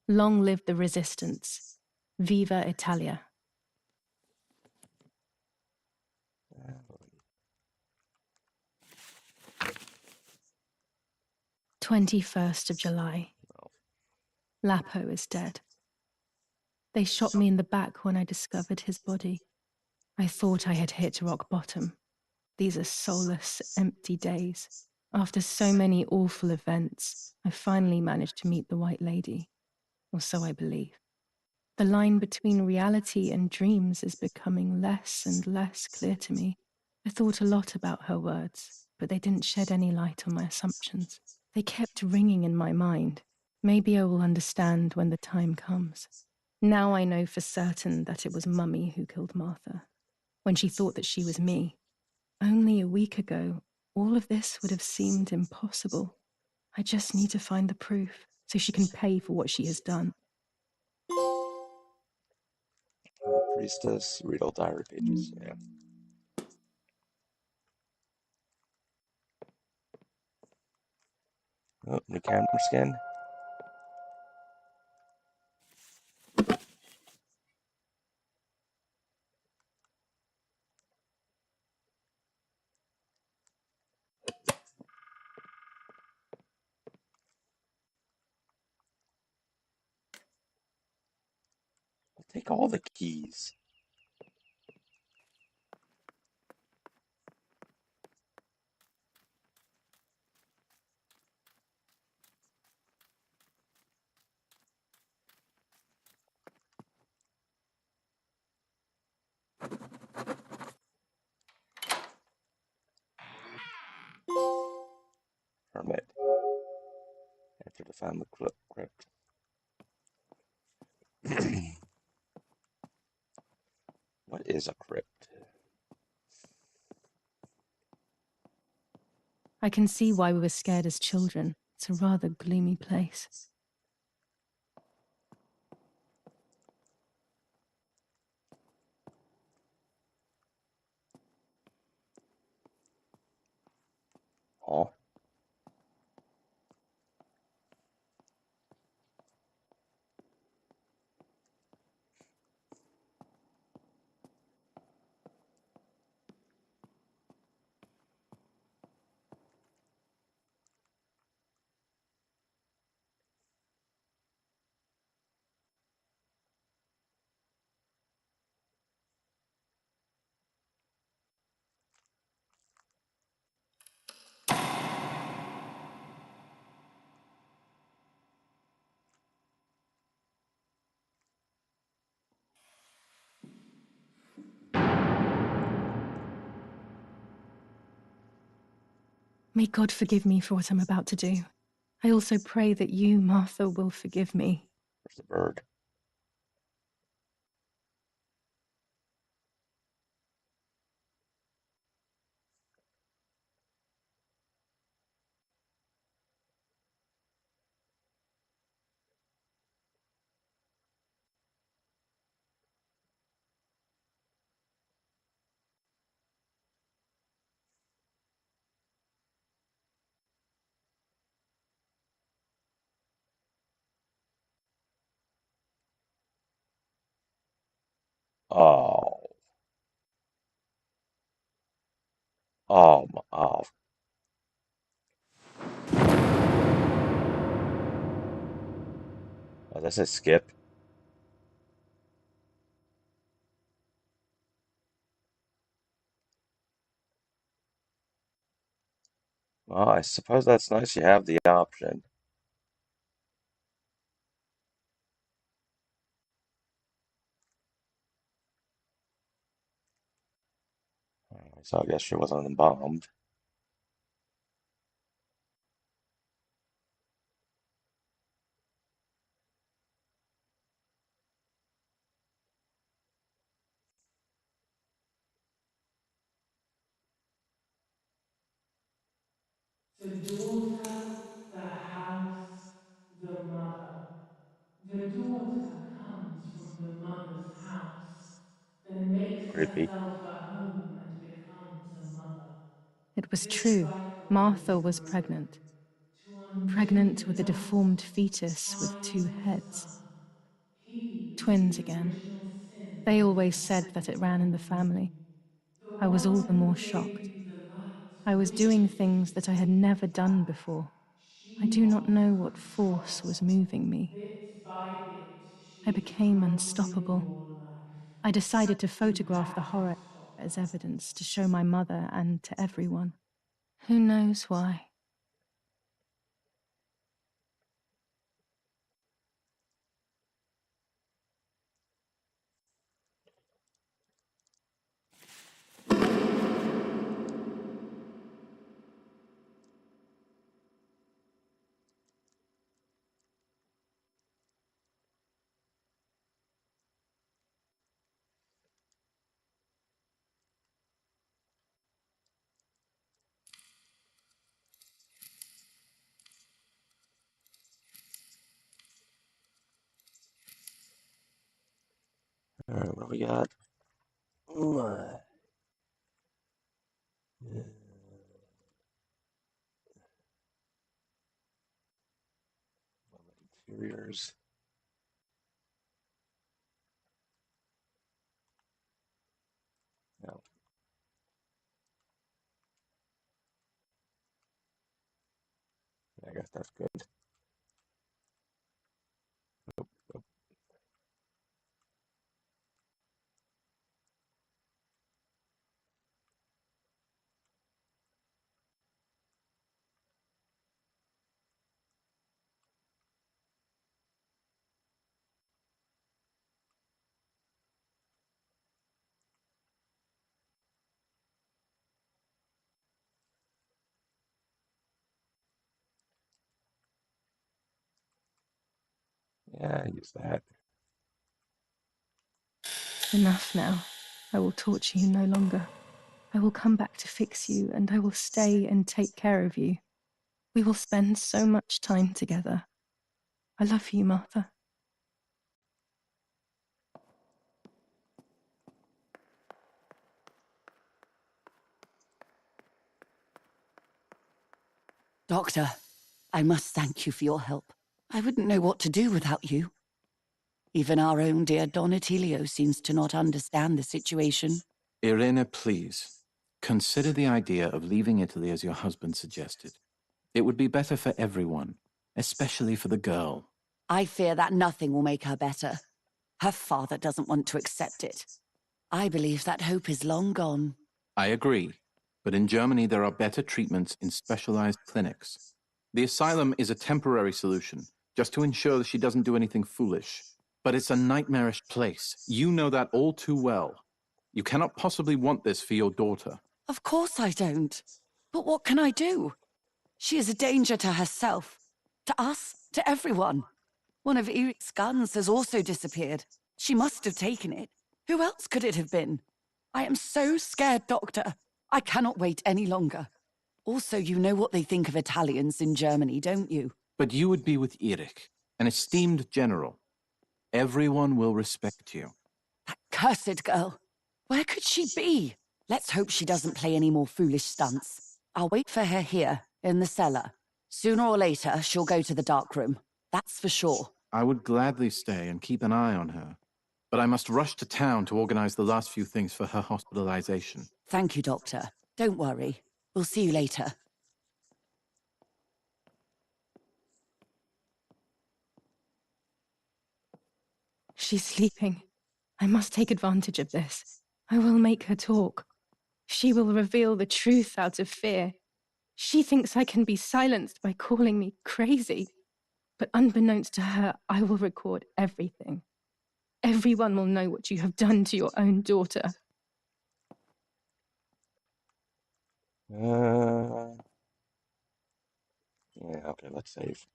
Long live the resistance. Viva Italia. 21st of July. Lapo is dead. They shot me in the back when I discovered his body. I thought I had hit rock bottom. These are soulless, empty days. After so many awful events, I finally managed to meet the White Lady, or so I believe. The line between reality and dreams is becoming less and less clear to me. I thought a lot about her words, but they didn't shed any light on my assumptions. They kept ringing in my mind. Maybe I will understand when the time comes. Now I know for certain that it was Mummy who killed Martha, when she thought that she was me. Only a week ago, all of this would have seemed impossible. I just need to find the proof, so she can pay for what she has done. Priestess, read all diary pages. Yeah. Oh, new camera skin. I'll take all the keys. permit. Enter the family crypt. What is a crypt? I can see why we were scared as children. It's a rather gloomy place. Oh, May God forgive me for what I'm about to do. I also pray that you, Martha, will forgive me. there's the bird. Oh, oh. Oh, this is Skip. Well, I suppose that's nice. You have the option. So I guess she wasn't bombed. The daughter, the house, the mother. The daughter comes from the mother's house, then makes Creepy. herself a home and becomes a mother. It was This true. cycle Martha is was broken. pregnant. To undo Pregnant with a just deformed fetus with find 2 the heads. son. He is Twins the again. original sin They that always was said that it ran in the born. family. The I was all one the who more gave shocked. you the light I was doing things that I had never done before. I she do not wants know what force control. was moving me. Bit by bit, I she is became crumbling unstoppable. your life. I decided to You photograph the have to horror stop as her. evidence to show my mother and to everyone. Who knows why? Alright, what do we got? Interiors. No, I guess that's good. Yeah, use that. Enough now. I will torture you no longer. I will come back to fix you, and I will stay and take care of you. We will spend so much time together. I love you, Martha. Doctor, I must thank you for your help. I wouldn't know what to do without you. Even our own dear Donatello seems to not understand the situation. Irene, please. Consider the idea of leaving Italy as your husband suggested. It would be better for everyone, especially for the girl. I fear that nothing will make her better. Her father doesn't want to accept it. I believe that hope is long gone. I agree, but in Germany there are better treatments in specialized clinics. The asylum is a temporary solution, just to ensure that she doesn't do anything foolish. But it's a nightmarish place. You know that all too well. You cannot possibly want this for your daughter. Of course I don't. But what can I do? She is a danger to herself, to us, to everyone. One of Eric's guns has also disappeared. She must have taken it. Who else could it have been? I am so scared, Doctor. I cannot wait any longer. Also, you know what they think of Italians in Germany, don't you? But you would be with Eric, an esteemed general. Everyone will respect you. That cursed girl. Where could she be? Let's hope she doesn't play any more foolish stunts. I'll wait for her here, in the cellar. Sooner or later, she'll go to the dark room. That's for sure. I would gladly stay and keep an eye on her. But I must rush to town to organize the last few things for her hospitalization. Thank you, Doctor. Don't worry. We'll see you later. She's sleeping. I must take advantage of this. I will make her talk. She will reveal the truth out of fear. She thinks I can be silenced by calling me crazy. But unbeknownst to her, I will record everything. Everyone will know what you have done to your own daughter. Yeah, okay, let's save.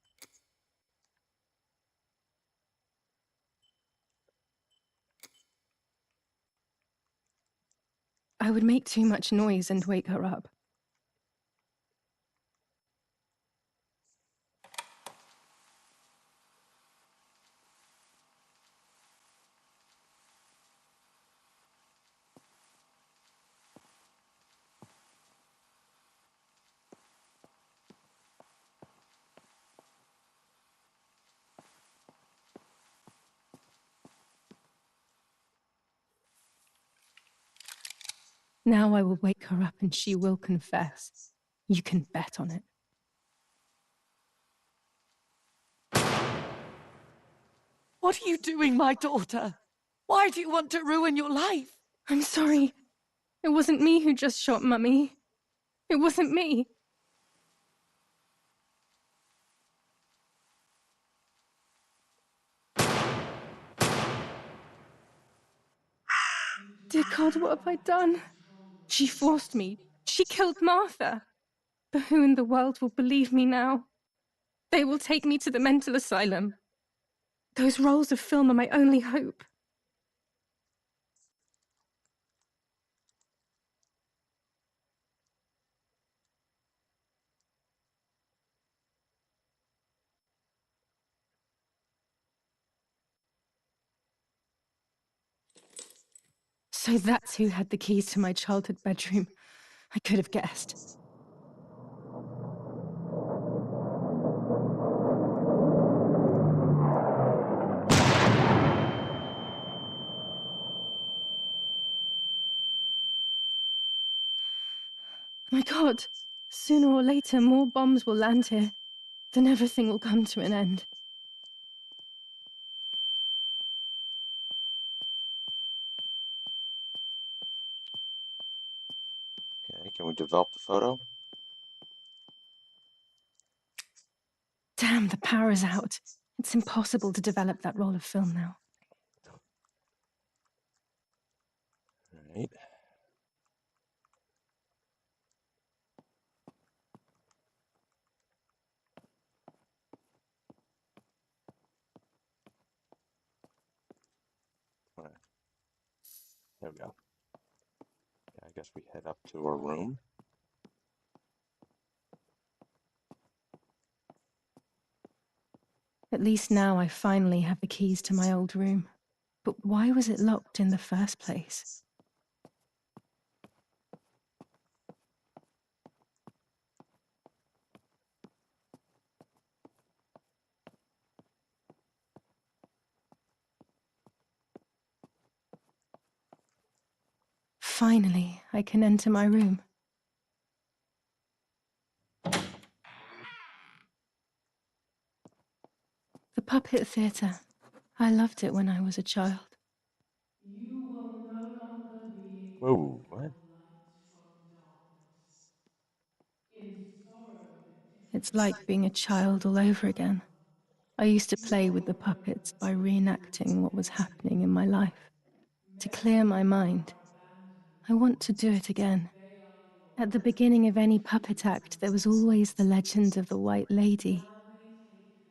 I would make too much noise and wake her up. Now I will wake her up and she will confess. You can bet on it. What are you doing, my daughter? Why do you want to ruin your life? I'm sorry. It wasn't me who just shot Mummy. It wasn't me. Dear God, what have I done? She forced me. She killed Martha. But who in the world will believe me now? They will take me to the mental asylum. Those rolls of film are my only hope. So that's who had the keys to my childhood bedroom. I could have guessed. My God, sooner or later more bombs will land here. Then everything will come to an end. Okay, can we develop the photo? Damn, the power is out. It's impossible to develop that roll of film now. All right. There we go. I guess we head up to our room. At least now I finally have the keys to my old room. But why was it locked in the first place? Finally, I can enter my room. The puppet theatre. I loved it when I was a child. You will no longer be able to Whoa, what? tell light from darkness. In sorrow, the It's difference like being a child all over again. I used to play with the puppets by reenacting what was happening in my life. To clear my mind, I want to do it again. At the beginning of any puppet act, there was always the legend of the White Lady.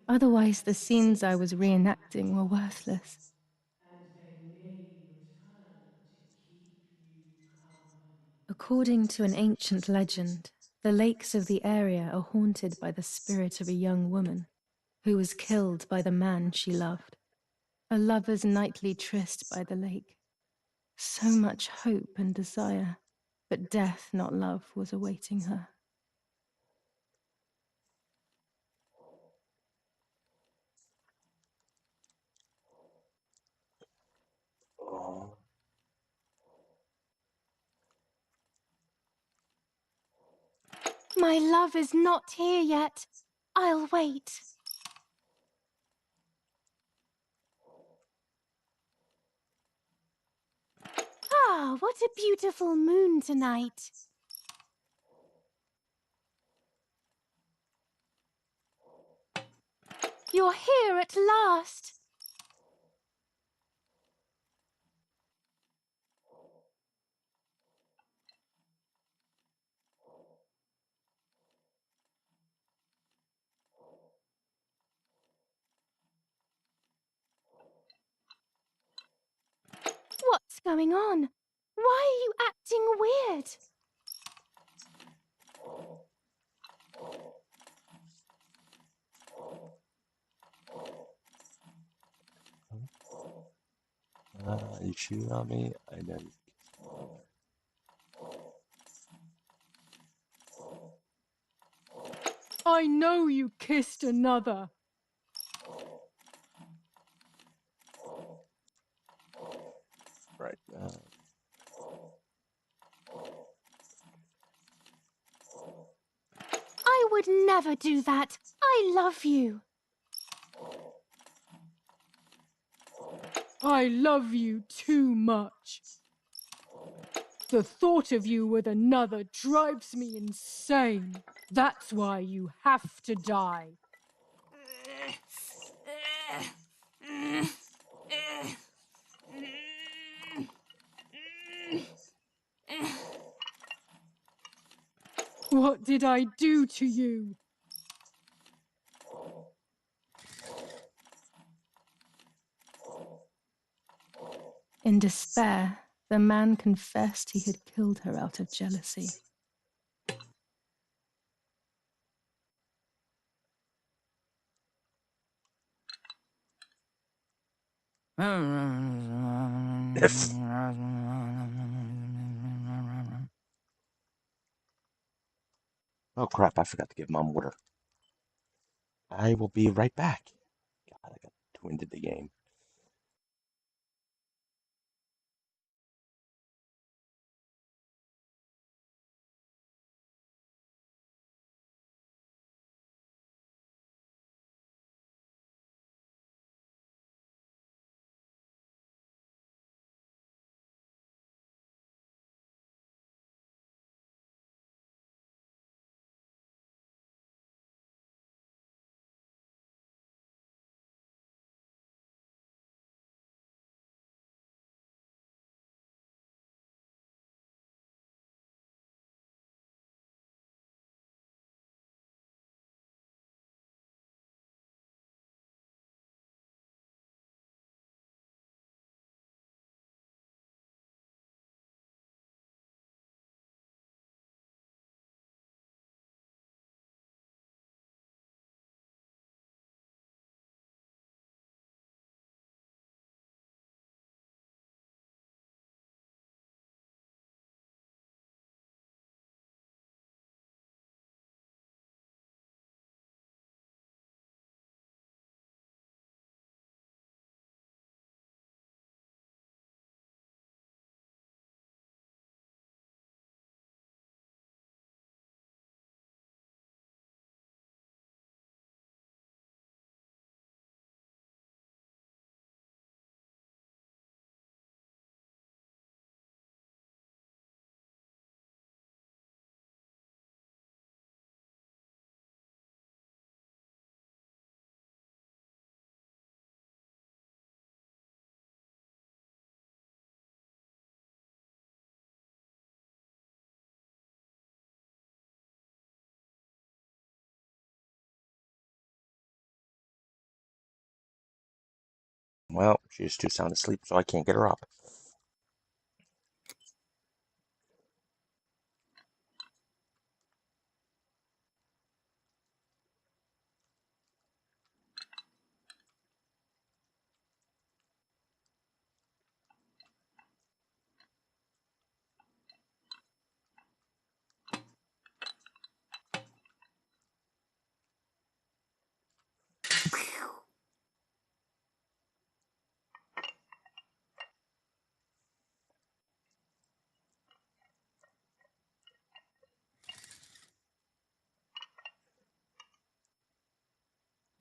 Otherwise, the scenes I was reenacting were worthless. and they may return to keep you company. According to an ancient legend, the lakes of the area are haunted by the spirit of a young woman who was killed by the man she loved. A lover's nightly tryst by the lake. So much hope and desire, but death, not love, was awaiting her. Oh, My love is not here yet. I'll wait. Ah, what a beautiful moon tonight. You're here at last. What's going on? Why are you acting weird? you cheated on me? I know you. I know you kissed another. Right. I would never do that. I love you. I love you too much. The thought of you with another drives me insane. That's why you have to die. What did I do to you? In despair, the man confessed he had killed her out of jealousy. If. Oh crap! I forgot to give Mom water. I will be right back. God, I got too into the game. Well, she's too sound asleep, so I can't get her up.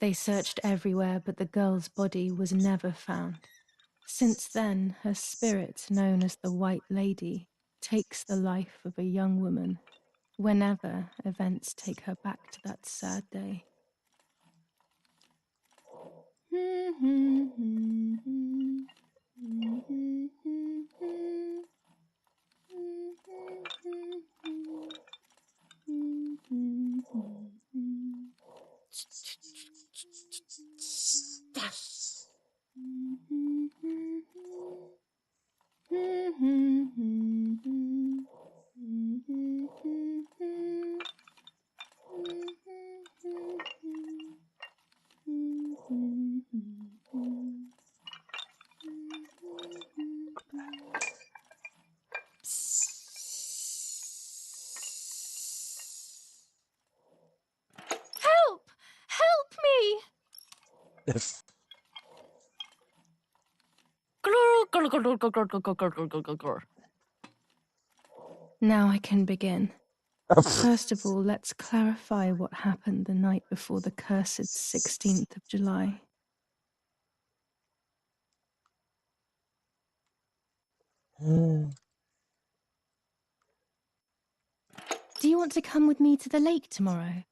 They searched everywhere, but the girl's body was never found. Since then, her spirit, known as the White Lady, takes the life of a young woman whenever events take her back to that sad day. Help! Help me! Now I can begin. First of all, let's clarify what happened the night before the cursed 16th of July. Do you want to come with me to the lake tomorrow?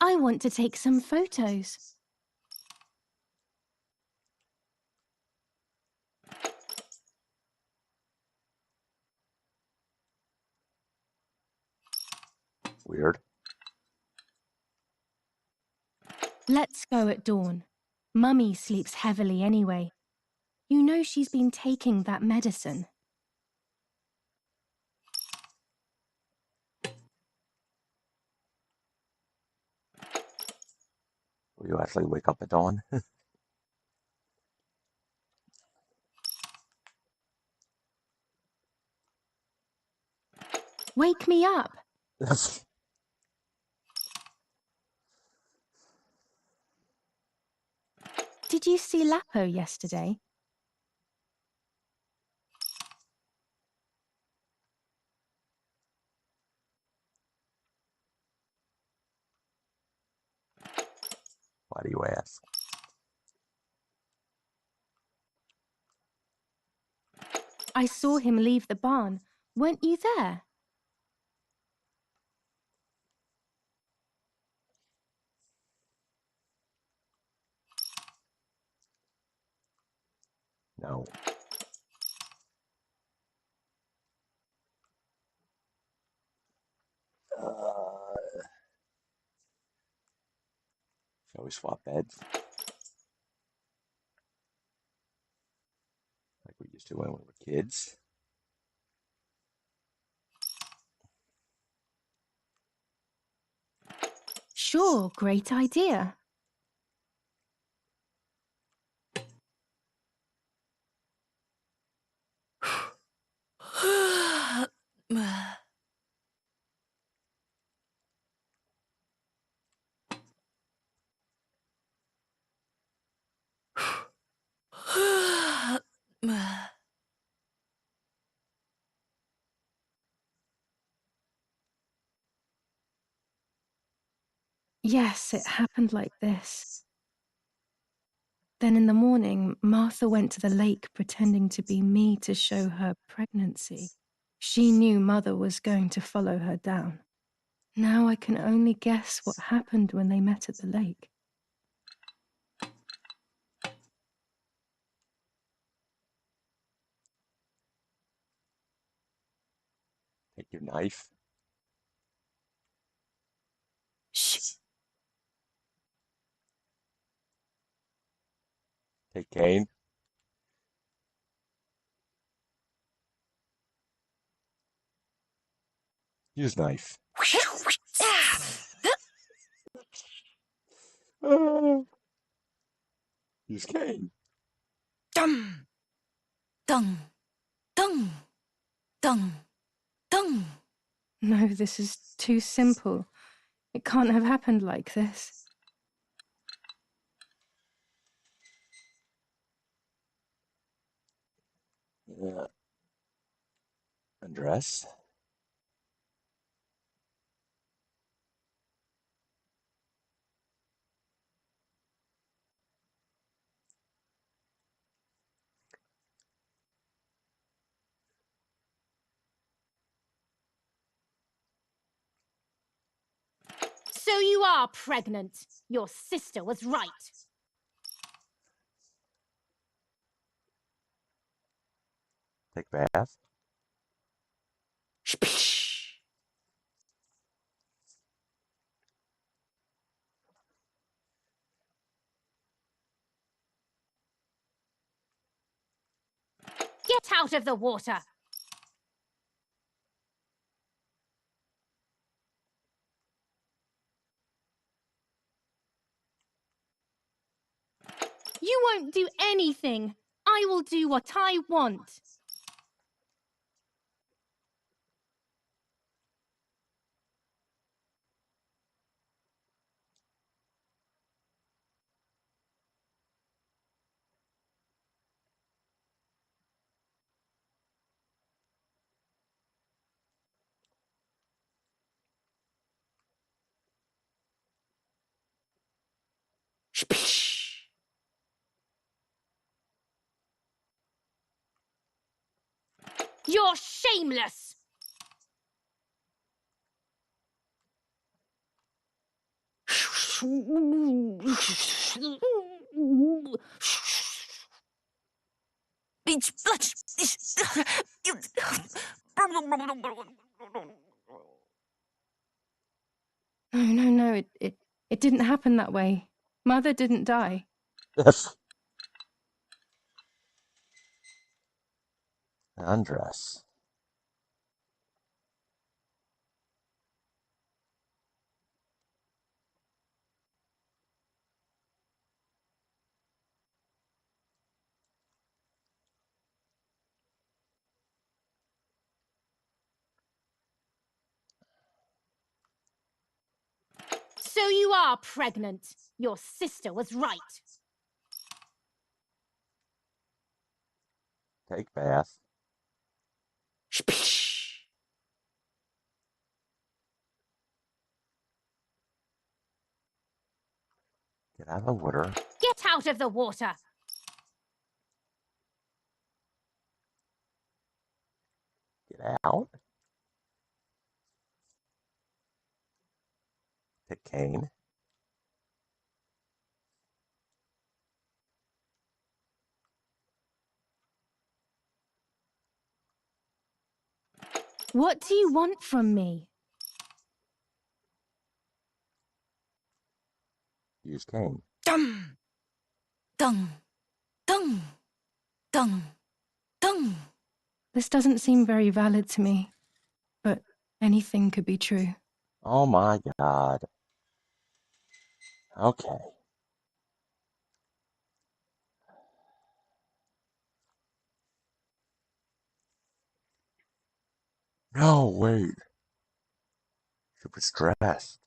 I want to take some photos. Weird. Let's go at dawn. Mummy sleeps heavily anyway. You know she's been taking that medicine. Will you actually wake up at dawn? Wake me up! Did you see Lapo yesterday? Why do you ask? I saw him leave the barn. Weren't you there? No. Shall we swap beds? Like we used to when we were kids? Sure, great idea. Yes, it happened like this. Then in the morning, Martha went to the lake pretending to be me to show her pregnancy. She knew Mother was going to follow her down. Now I can only guess what happened when they met at the lake. knife. Shh. Take cane. Use knife. Use cane. Dum, dung, dung, dung, dung. No, this is too simple. It can't have happened like this. Undress. So you are pregnant. Your sister was right. Take bath. Get out of the water. You won't do anything. I will do what I want. You're shameless. No, it didn't happen that way. Mother didn't die. Yes. Undress. So you are pregnant. Your sister was right. Take bath. Get out of the water. Get out of the water. Get out. Take cane. What do you want from me? Use cane. Dum, dung, dung, dung, dung. This doesn't seem very valid to me, but anything could be true. Oh my God. Okay. No, wait. She was dressed.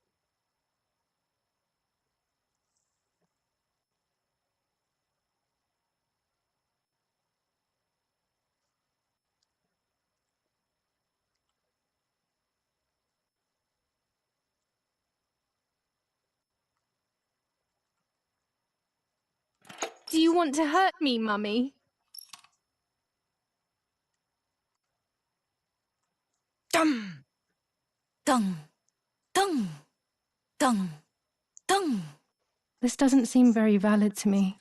Do you want to hurt me, Mummy? Dum, dung, dung, dung, dung. This doesn't seem very valid to me,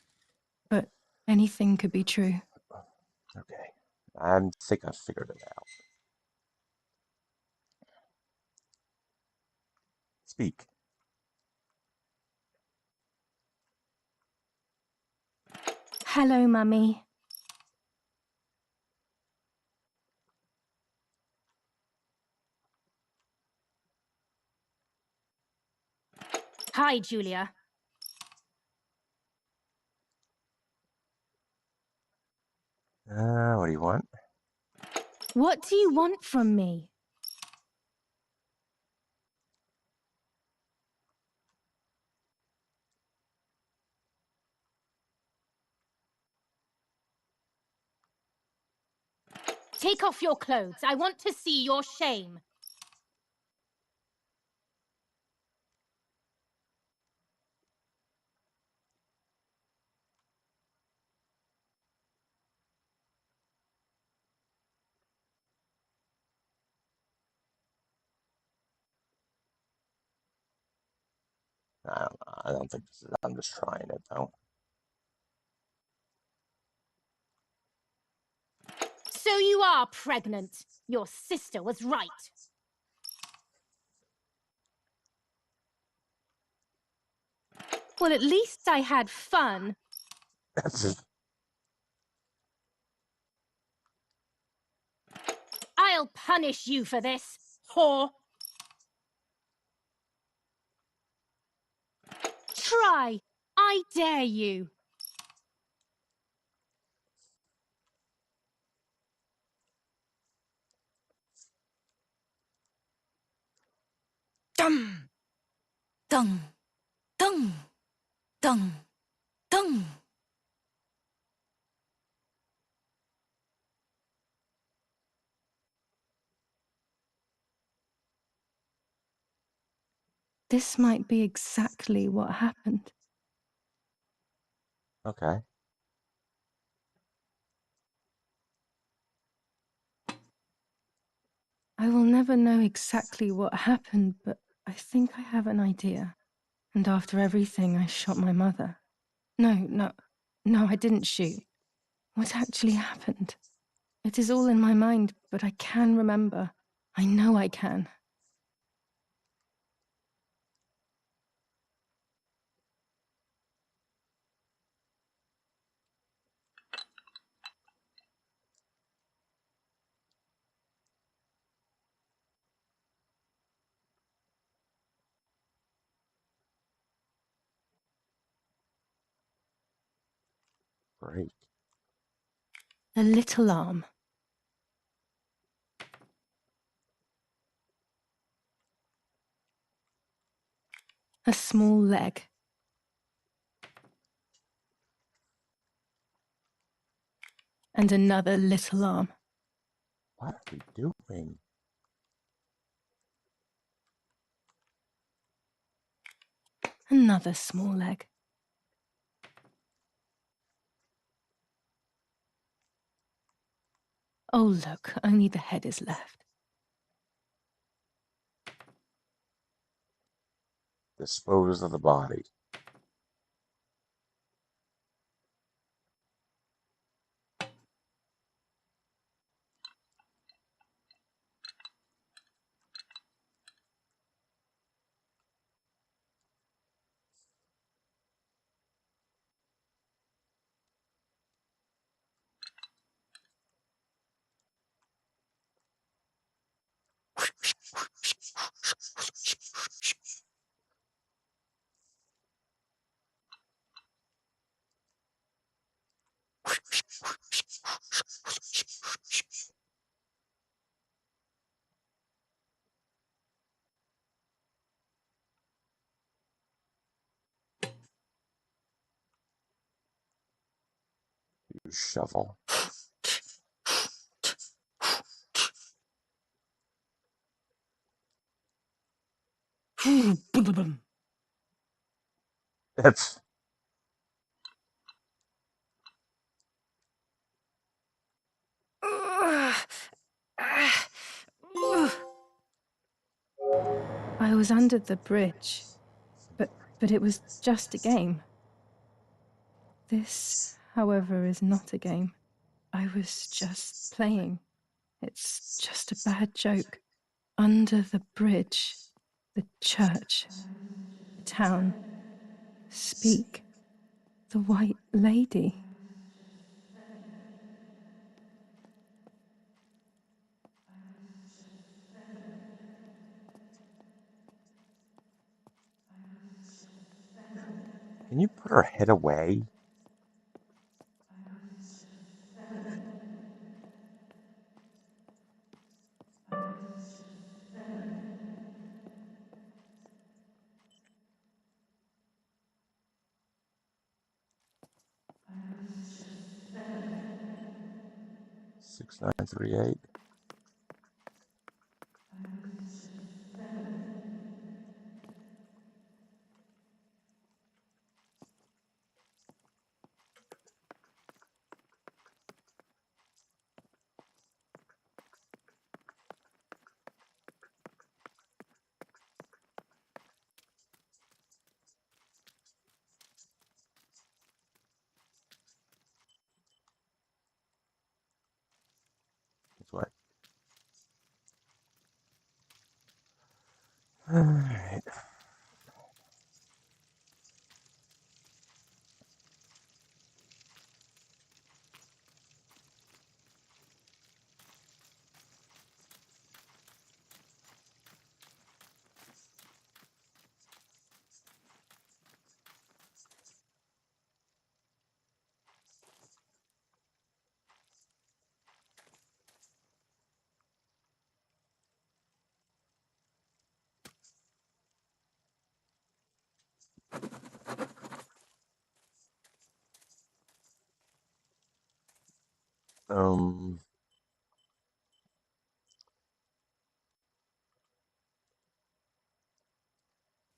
but anything could be true. Okay. I think I figured it out. Speak. Hello, Mummy. Hi, Julia. What do you want? What do you want from me? Take off your clothes. I want to see your shame. I don't know. I don't think this is. I'm just trying it though. So you are pregnant. Your sister was right. Well, at least I had fun. That's just. I'll punish you for this, whore. Try. I dare you. Dum, dung, dung, dung, dung. This might be exactly what happened. Okay. I will never know exactly what happened, but I think I have an idea. And after everything, I shot my mother. No, I didn't shoot. What actually happened? It is all in my mind, but I can remember. I know I can. Great. A little arm. A small leg. And another little arm. What are we doing? Another small leg. Oh, look, only the head is left. Dispose of the body. Use shovel. That's. I was under the bridge, but it was just a game. This, however, is not a game. I was just playing. It's just a bad joke. Under the bridge. The church, the town, speak, the White Lady. Can you put her head away? Six nine three eight. That's right. All right.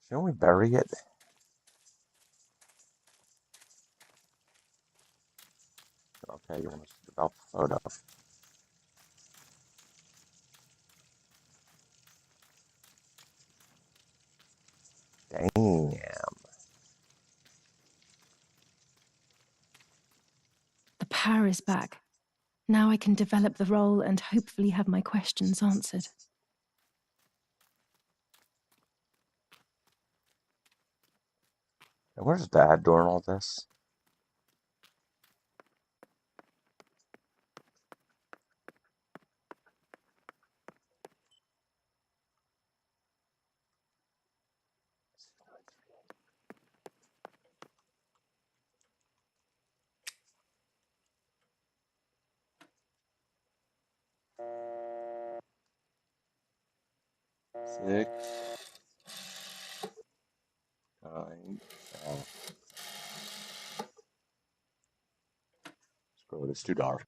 Shall we bury it? Okay, you want us to develop a photo. Damn. The power is back. Now I can develop the role and hopefully have my questions answered. And where's Dad during all this? Six, nine, screw it, it's too dark.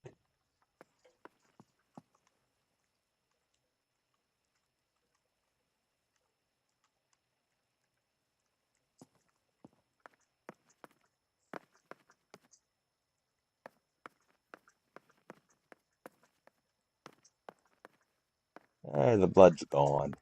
The blood's gone.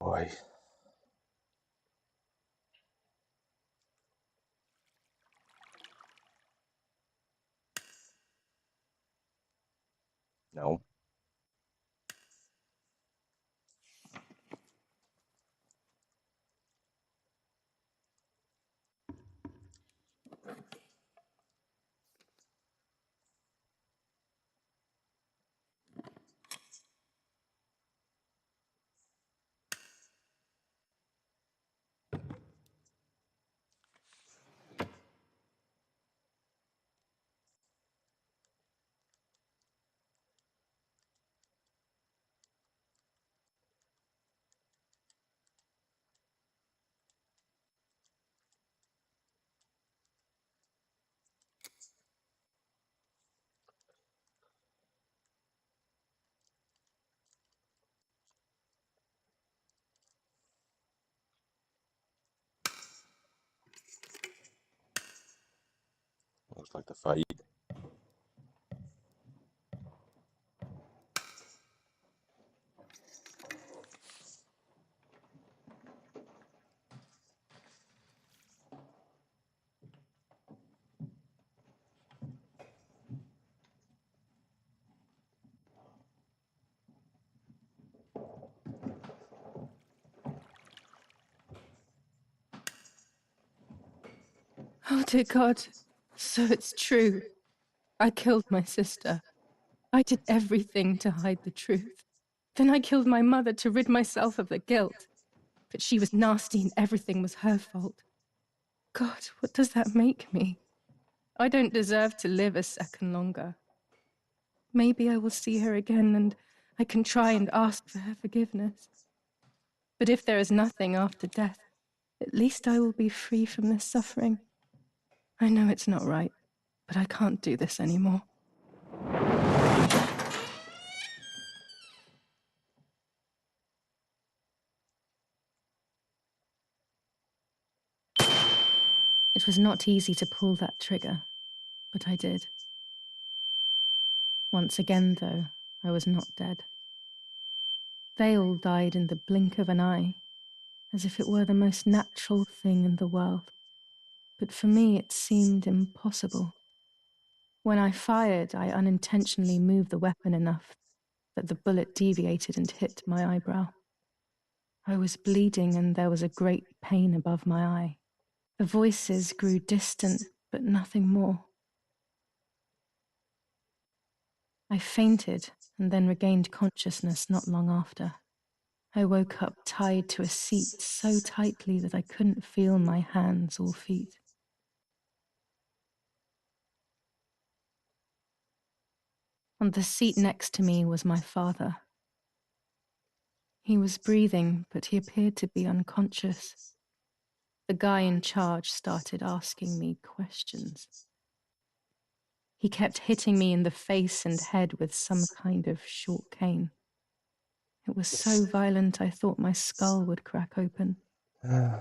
Boy. No. Looks like the fight. Oh, dear God. So it's true. I killed my sister. I did everything to hide the truth. Then I killed my mother to rid myself of the guilt. But she was nasty and everything was her fault. God, what does that make me? I don't deserve to live a second longer. Maybe I will see her again and I can try and ask for her forgiveness. But if there is nothing after death, at least I will be free from this suffering. I know it's not right, but I can't do this anymore. It was not easy to pull that trigger, but I did. Once again, though, I was not dead. They all died in the blink of an eye, as if it were the most natural thing in the world. But for me, it seemed impossible. When I fired, I unintentionally moved the weapon enough that the bullet deviated and hit my eyebrow. I was bleeding and there was a great pain above my eye. The voices grew distant, but nothing more. I fainted and then regained consciousness not long after. I woke up tied to a seat so tightly that I couldn't feel my hands or feet. On the seat next to me was my father. He was breathing, but he appeared to be unconscious. The guy in charge started asking me questions. He kept hitting me in the face and head with some kind of short cane. It was so violent I thought my skull would crack open. I'm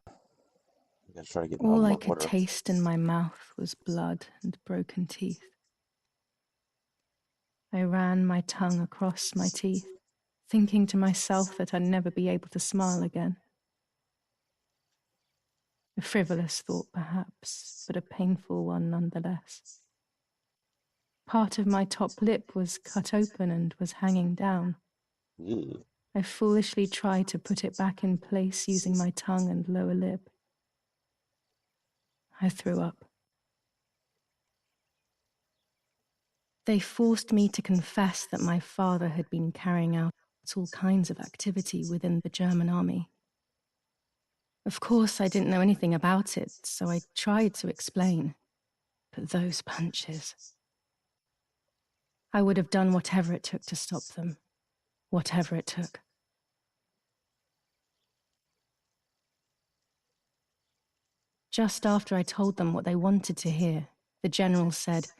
gonna try to get All I more could water. taste in my mouth was blood and broken teeth. I ran my tongue across my teeth, thinking to myself that I'd never be able to smile again. A frivolous thought, perhaps, but a painful one nonetheless. Part of my top lip was cut open and was hanging down. Ew. I foolishly tried to put it back in place using my tongue and lower lip. I threw up. They forced me to confess that my father had been carrying out all kinds of activity within the German army. Of course, I didn't know anything about it, so I tried to explain. But those punches. I would have done whatever it took to stop them. Whatever it took. Just after I told them what they wanted to hear, the general said,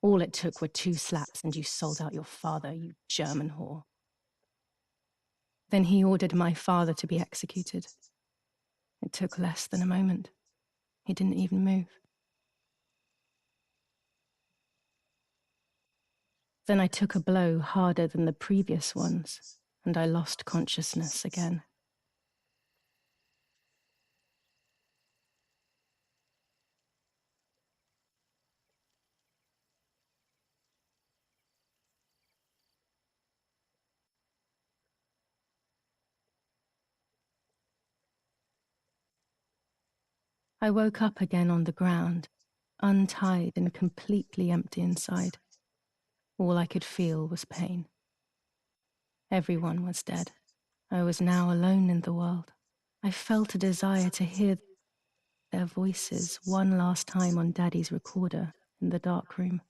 "All it took were 2 slaps and you sold out your father, you German whore." Then he ordered my father to be executed. It took less than a moment. He didn't even move. Then I took a blow harder than the previous ones, and I lost consciousness again. I woke up again on the ground, untied and completely empty inside. All I could feel was pain. Everyone was dead. I was now alone in the world. I felt a desire to hear their voices one last time on Daddy's recorder in the dark room.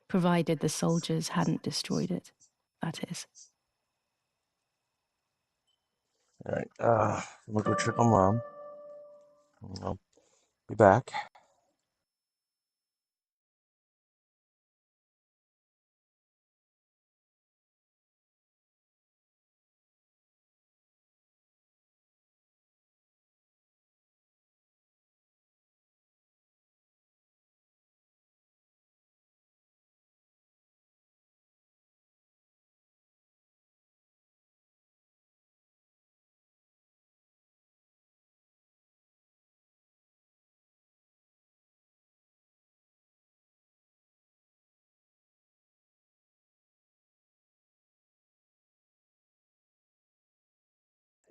Provided the soldiers hadn't destroyed it, that is. All right. We'll go check on Mom. I'll be back.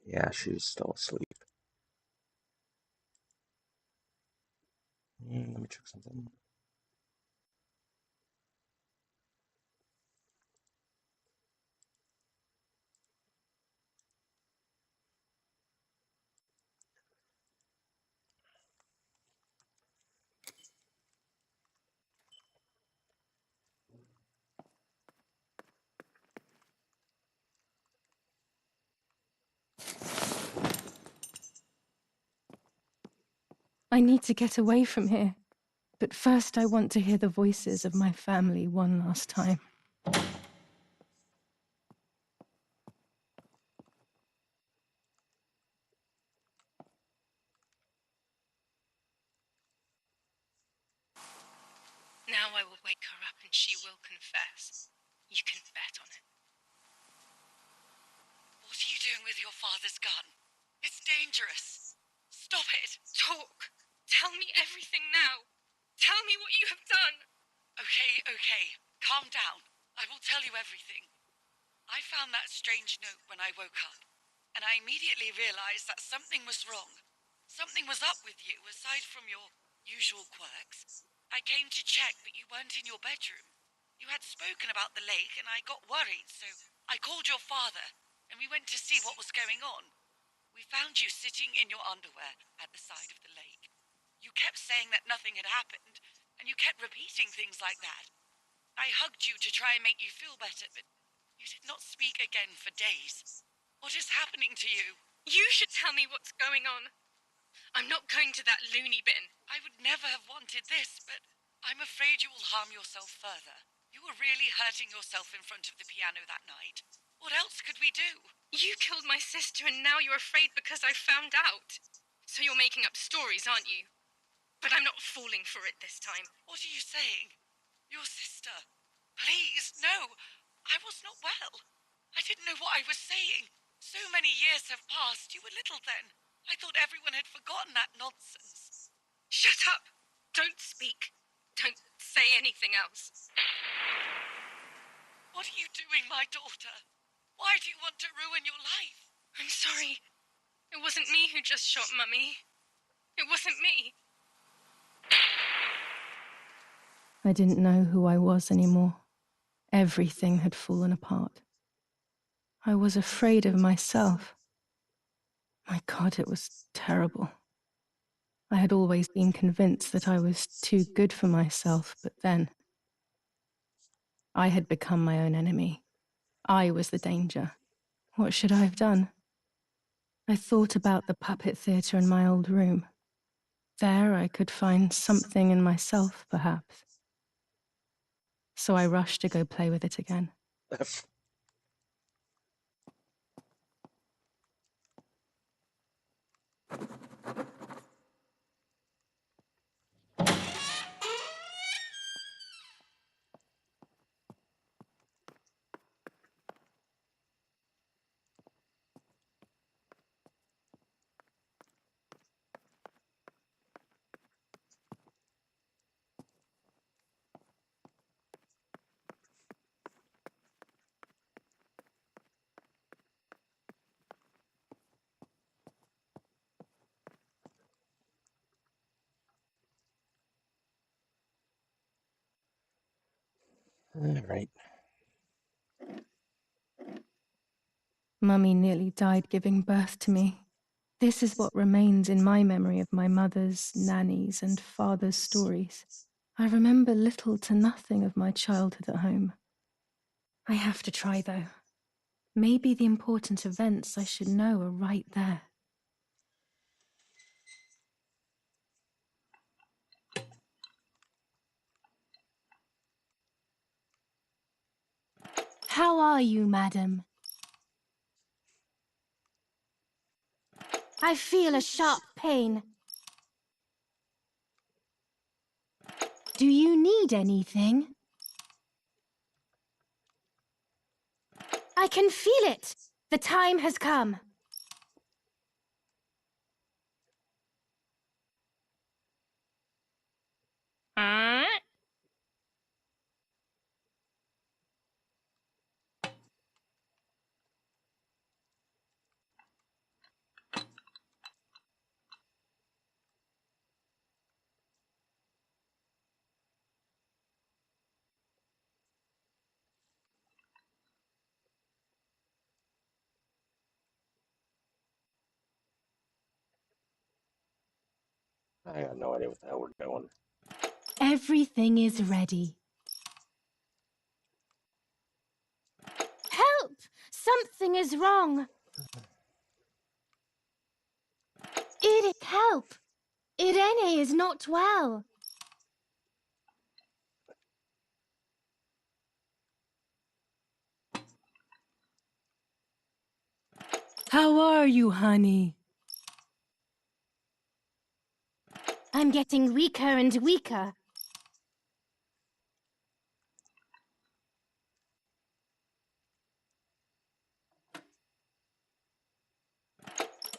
Yeah, she's still asleep. Let me check something. I need to get away from here. But first I want to hear the voices of my family one last time. Now I will wake her up and she will confess. You can bet on it. What are you doing with your father's gun? It's dangerous. Stop it. Talk! Tell me everything now! Tell me what you have done! Okay. Calm down. I will tell you everything. I found that strange note when I woke up, and I immediately realized that something was wrong. Something was up with you, aside from your usual quirks. I came to check, but you weren't in your bedroom. You had spoken about the lake, and I got worried, so I called your father, and we went to see what was going on. We found you sitting in your underwear at the side of the lake. You kept saying that nothing had happened, and you kept repeating things like that. I hugged you to try and make you feel better, but you did not speak again for days. What is happening to you? You should tell me what's going on. I'm not going to that loony bin. I would never have wanted this, but I'm afraid you will harm yourself further. You were really hurting yourself in front of the piano that night. What else could we do? You killed my sister and now you're afraid because I found out. So you're making up stories, aren't you? But I'm not falling for it this time. What are you saying? Your sister? Please, no. I was not well. I didn't know what I was saying. So many years have passed. You were little then. I thought everyone had forgotten that nonsense. Shut up! Don't speak. Don't say anything else. What are you doing, my daughter? Why do you want to ruin your life? I'm sorry. It wasn't me who just shot Mummy. It wasn't me. I didn't know who I was anymore. Everything had fallen apart. I was afraid of myself. My God, it was terrible. I had always been convinced that I was too good for myself, but then I had become my own enemy. I was the danger. What should I have done? I thought about the puppet theatre in my old room. There I could find something in myself, perhaps. So I rushed to go play with it again. All right. Mummy nearly died giving birth to me. This is what remains in my memory of my mother's, nanny's, and father's stories. I remember little to nothing of my childhood at home. I have to try, though. Maybe the important events I should know are right there. How are you, madam? I feel a sharp pain. Do you need anything? I can feel it. The time has come. I got no idea what the hell we're doing. Everything is ready. Help! Something is wrong. Eric, help! Irene is not well. How are you, honey? I'm getting weaker and weaker.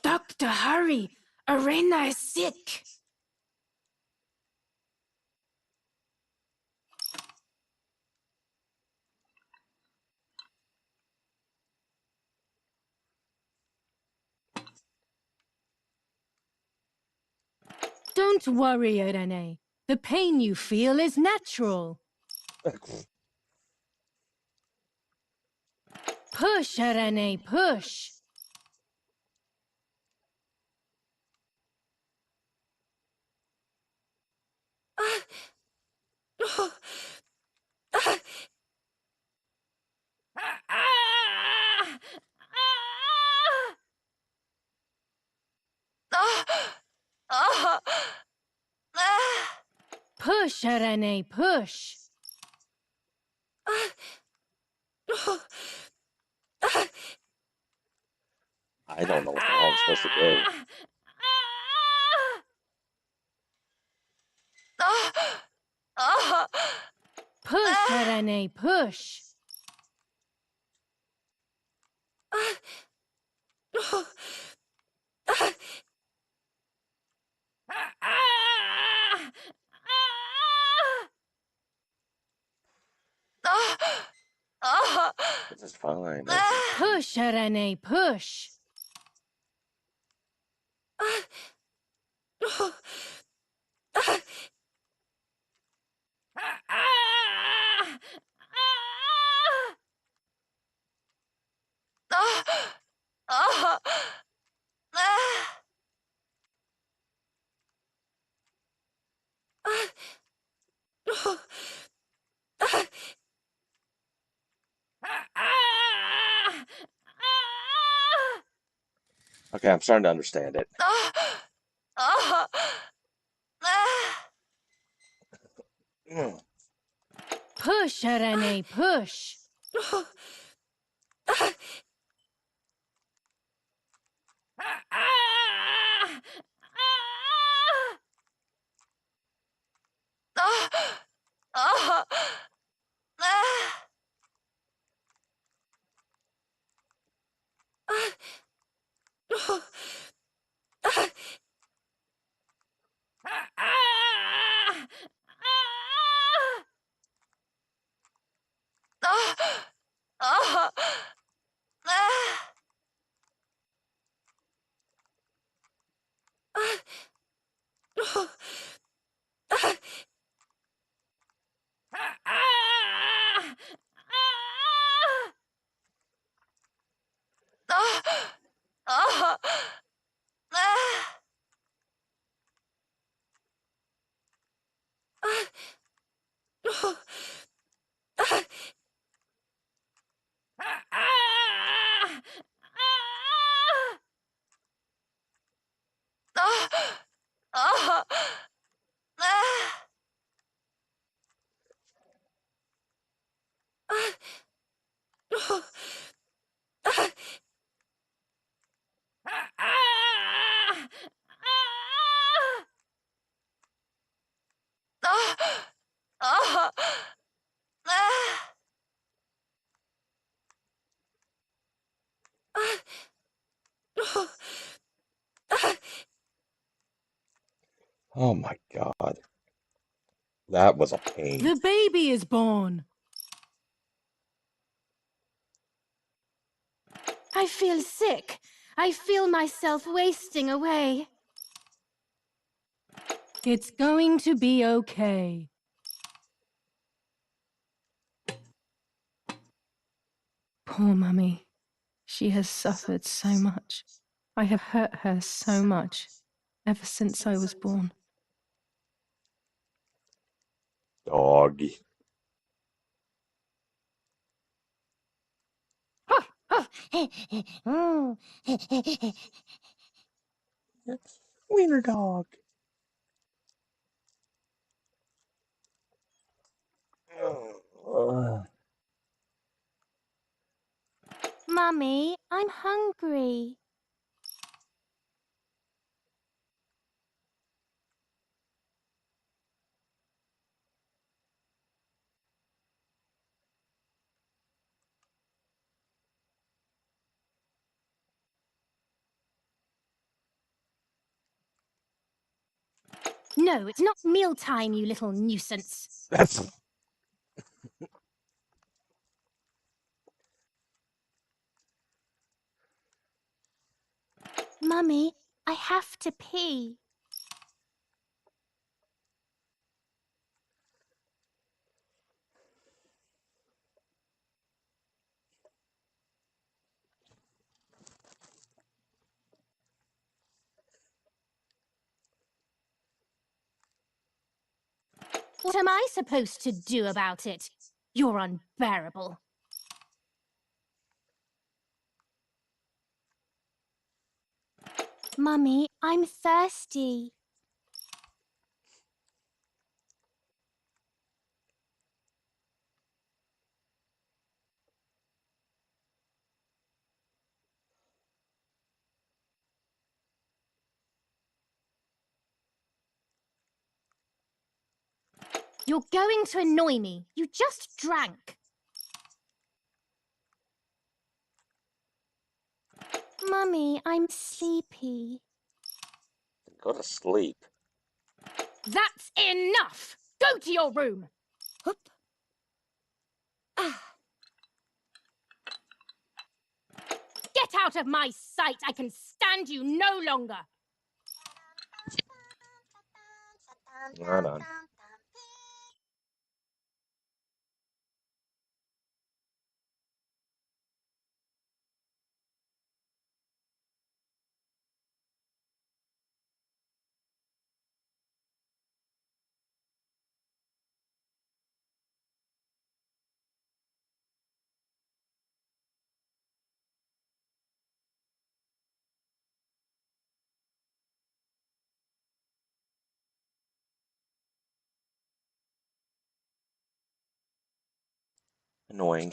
Doctor, hurry! Irene is sick. Don't worry, Irene. The pain you feel is natural. Push, Irene, push. Push, Irene, push. I don't know what the hell I'm supposed to do. Push, Irene, push. This is fine. Push, Irene, push. Okay, I'm starting to understand it. Push, Irene, push. Oh my God. That was a pain. The baby is born. I feel sick. I feel myself wasting away. It's going to be okay. Poor Mummy. She has suffered so much. I have hurt her so much, ever since I was born. Doggy. Wiener dog. Mummy, I'm hungry. No, it's not mealtime, you little nuisance. That's Mummy, I have to pee. What am I supposed to do about it? You're unbearable. Mummy, I'm thirsty. You're going to annoy me. You just drank. Mummy, I'm sleepy. go to sleep. That's enough! Go to your room! Hup. Ah. Get out of my sight! I can stand you no longer! Right on. Annoying.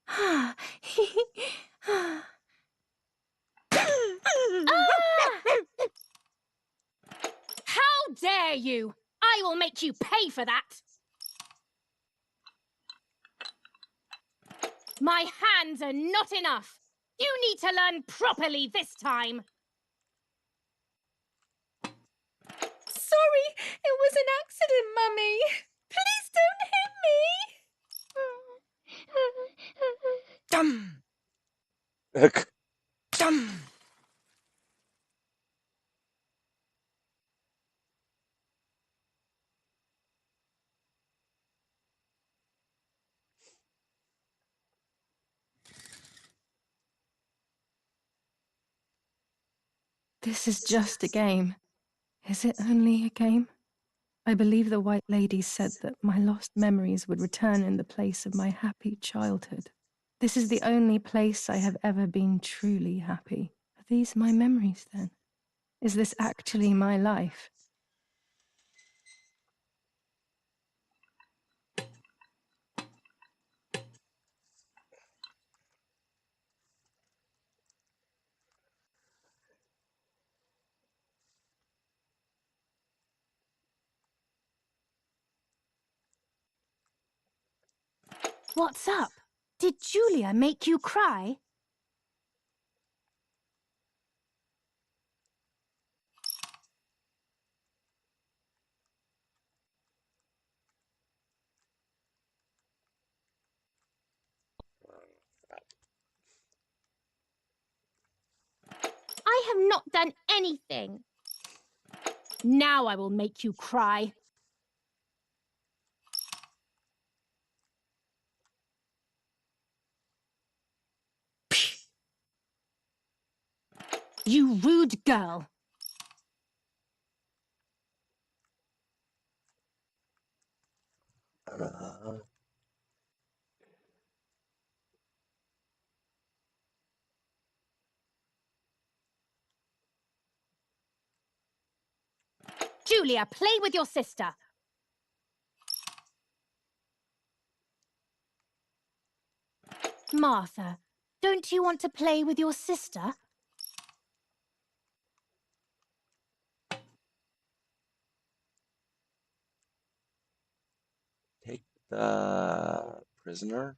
Ah! How dare you! I will make you pay for that! My hands are not enough! You need to learn properly this time! Sorry, it was an accident, Mummy! Please don't hit me! Dum. Dum. This is just a game. Is it only a game? I believe the White Lady said that my lost memories would return in the place of my happy childhood. This is the only place I have ever been truly happy. Are these my memories, then? Is this actually my life? What's up? Did Julia make you cry? I have not done anything. Now I will make you cry. You rude girl. Julia, play with your sister. Martha, don't you want to play with your sister? Take the prisoner.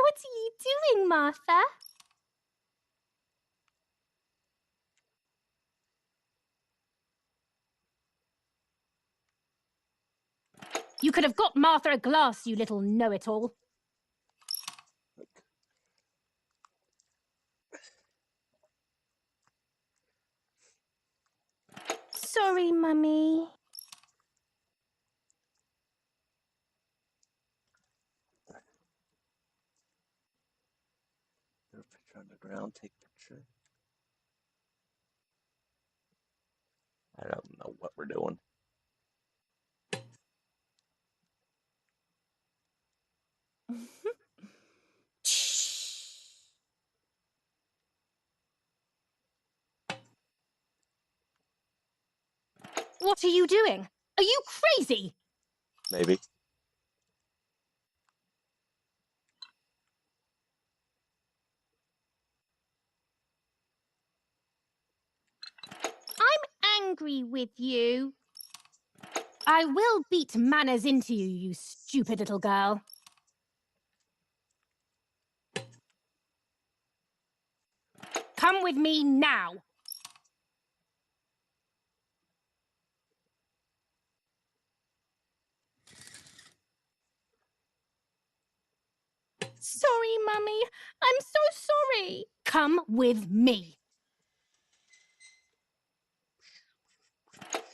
What are you doing, Martha? You could have got Martha a glass, you little know-it-all. Sorry, Mummy. Put a picture on the ground. Take picture. I don't know what we're doing. What are you doing? Are you crazy? Maybe. I'm angry with you. I will beat manners into you, you stupid little girl. Come with me now. Sorry, Mummy. I'm so sorry. Come with me.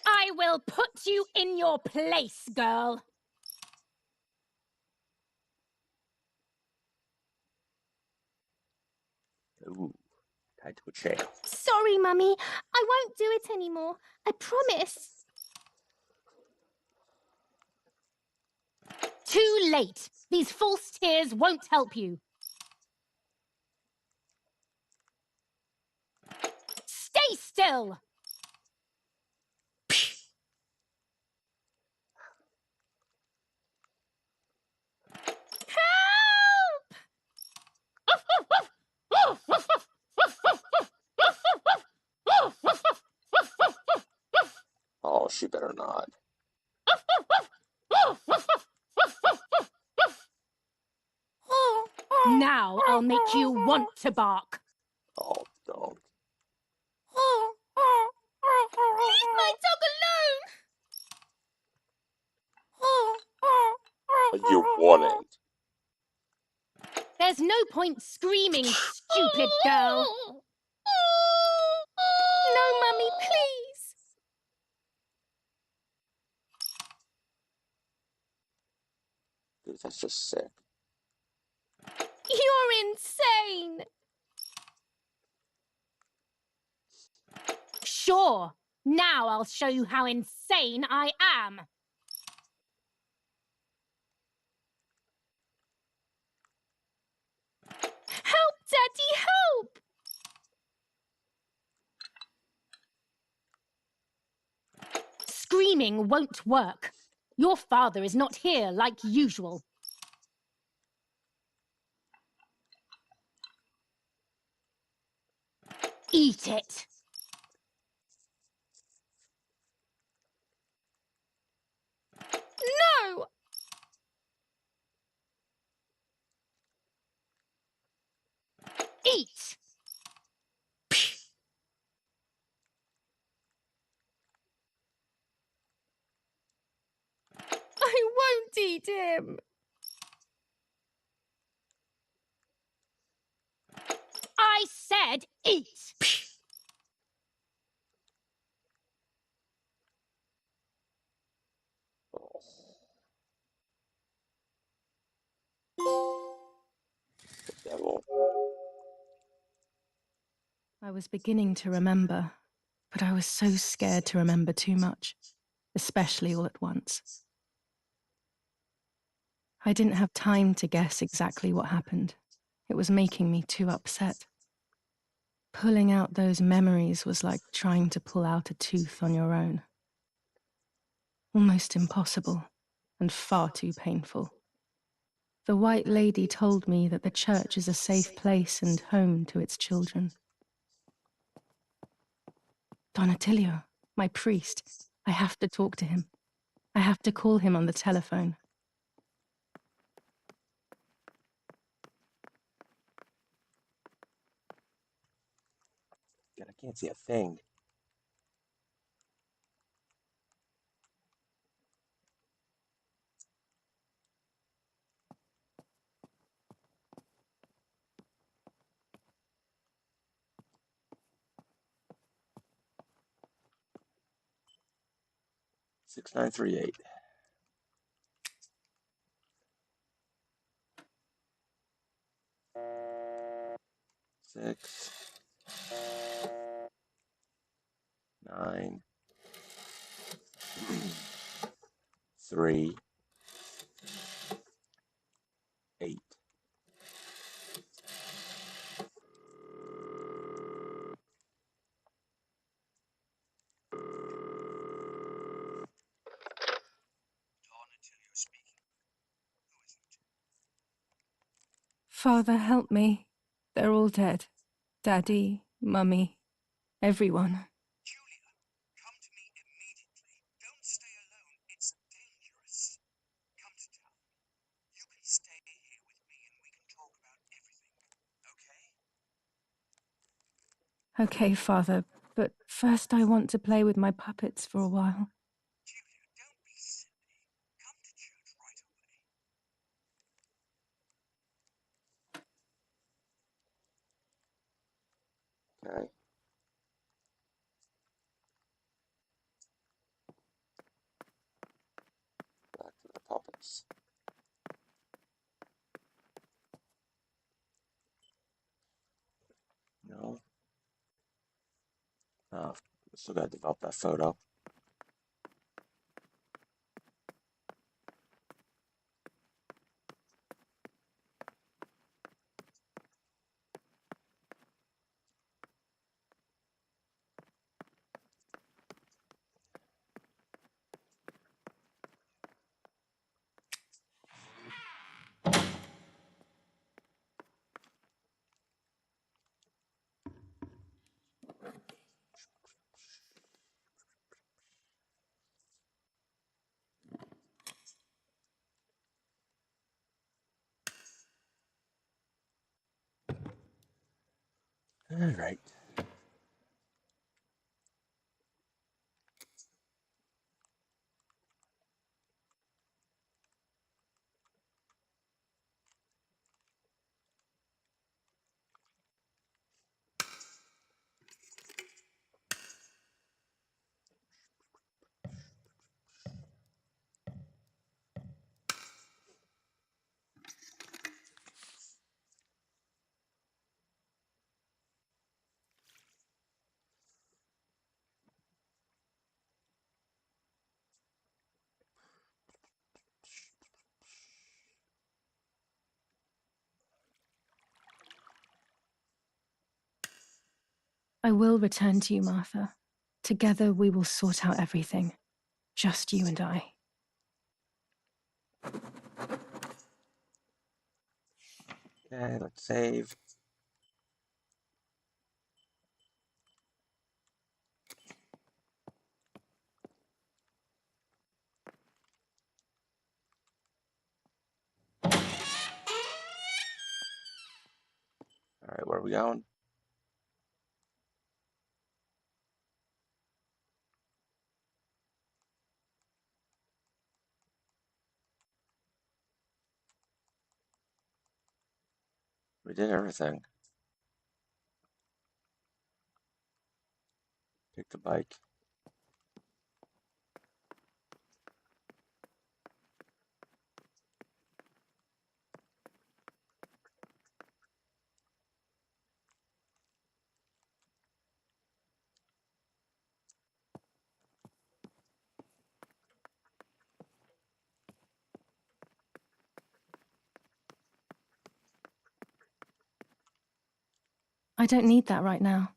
I will put you in your place, girl. Ooh, tied to a chair. Sorry, Mummy. I won't do it anymore. I promise. Too late. These false tears won't help you. Stay still. Oh, she better not. Now I'll make you want to bark. Oh, don't. Leave my dog You wouldn't. There's no point screaming, stupid girl. No, Mummy, please. Dude, that's just sick. You're insane. Sure. Now I'll show you how insane I am. Help, Daddy, help! Screaming won't work. Your father is not here like usual. Eat it. No! Eat! I won't eat him! I said eat! Devil. I was beginning to remember, but I was so scared to remember too much, especially all at once. I didn't have time to guess exactly what happened. It was making me too upset. Pulling out those memories was like trying to pull out a tooth on your own. Almost impossible, and far too painful. The White Lady told me that the church is a safe place and home to its children. Don Attilio, my priest. I have to talk to him. I have to call him on the telephone. God, I can't see a thing. Six nine three eight. Six 9 3 8. Dawn Attilio speaking. Who is it? Father, help me. They're all dead. Daddy, Mummy, everyone. Julia, come to me immediately. Don't stay alone. It's dangerous. Come to town. You can stay here with me and we can talk about everything. Okay? Okay, Father, but first I want to play with my puppets for a while. Julia, don't be silly. Come to church right away. Okay. Back to the puppets. No. Oh, still got to develop that photo. All right. I will return to you, Martha. Together we will sort out everything. Just you and I. Okay, let's save. All right, we're Where are we going? We did everything. Pick the bike. I don't need that right now.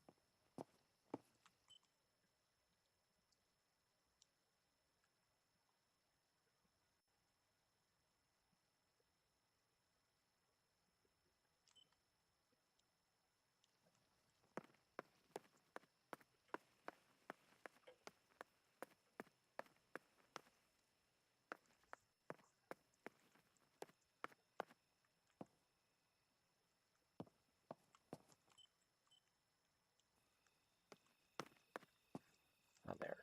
Oh, there.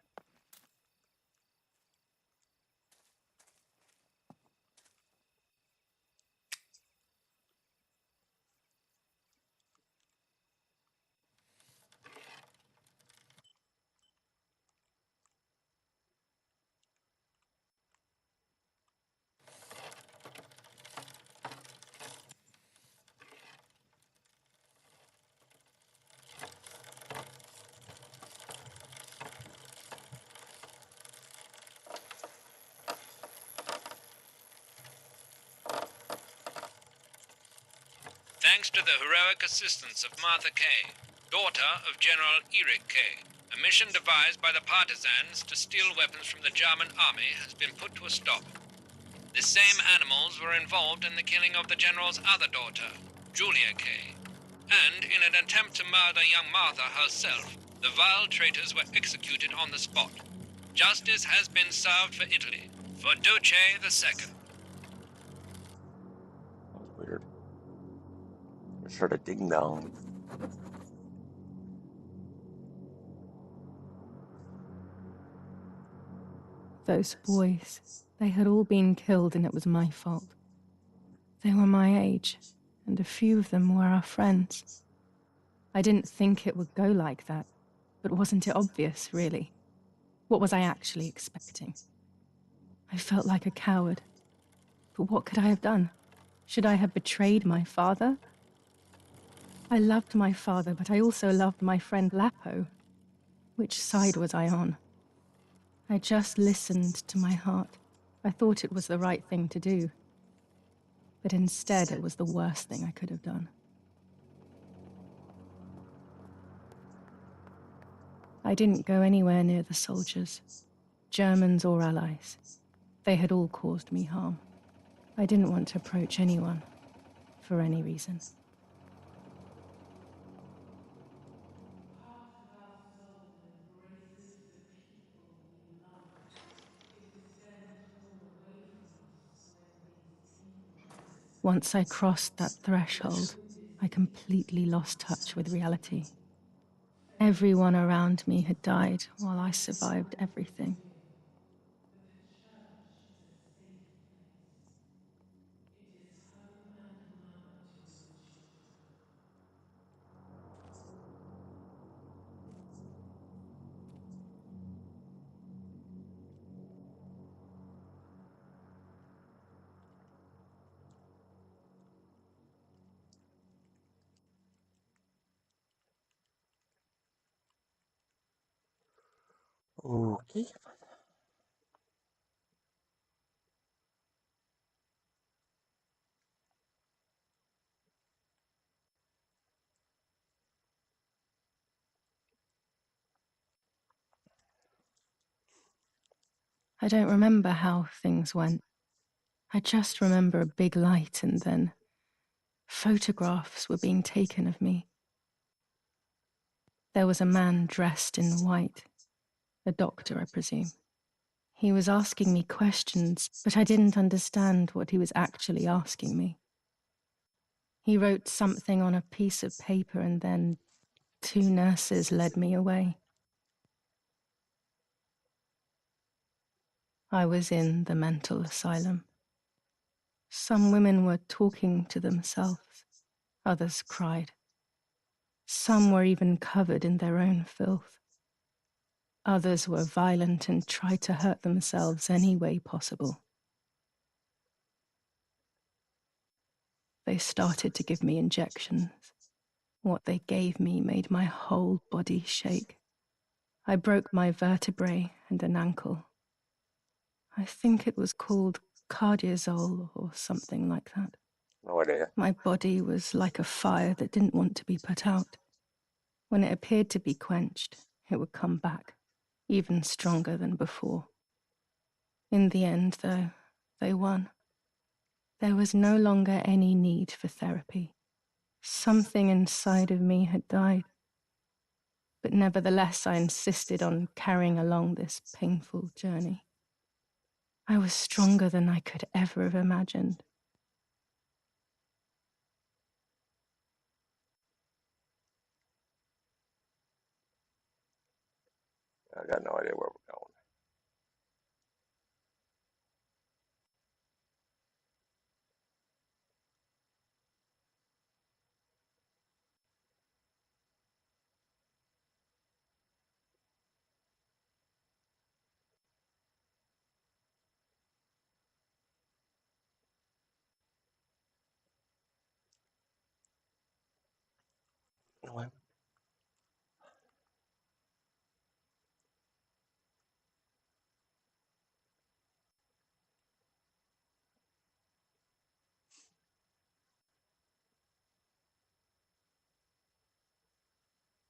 Thanks to the heroic assistance of Martha Kay, daughter of General Eric Kay, a mission devised by the partisans to steal weapons from the German army has been put to a stop. The same animals were involved in the killing of the general's other daughter, Julia Kay. And in an attempt to murder young Martha herself, the vile traitors were executed on the spot. Justice has been served for Italy, for Duce II. That was weird. I heard a ding dong. Those boys, they had all been killed and it was my fault. They were my age, and a few of them were our friends. I didn't think it would go like that, but wasn't it obvious, really? What was I actually expecting? I felt like a coward. But what could I have done? Should I have betrayed my father? I loved my father, but I also loved my friend Lapo. Which side was I on? I just listened to my heart. I thought it was the right thing to do. But instead, it was the worst thing I could have done. I didn't go anywhere near the soldiers, Germans or allies. They had all caused me harm. I didn't want to approach anyone, for any reason. Once I crossed that threshold, I completely lost touch with reality. Everyone around me had died while I survived everything. Okay. I don't remember how things went. I just remember a big light and then photographs were being taken of me. There was a man dressed in white, a doctor, I presume. He was asking me questions, but I didn't understand what he was actually asking me. He wrote something on a piece of paper and then 2 nurses led me away. I was in the mental asylum. Some women were talking to themselves. Others cried. Some were even covered in their own filth. Others were violent and tried to hurt themselves any way possible. They started to give me injections. What they gave me made my whole body shake. I broke my vertebrae and an ankle. I think it was called cardiazole or something like that. No idea. My body was like a fire that didn't want to be put out. When it appeared to be quenched, it would come back, even stronger than before. In the end, though, they won. There was no longer any need for therapy. Something inside of me had died. But nevertheless, I insisted on carrying along this painful journey. I was stronger than I could ever have imagined. I got no idea where we're going. Anyway,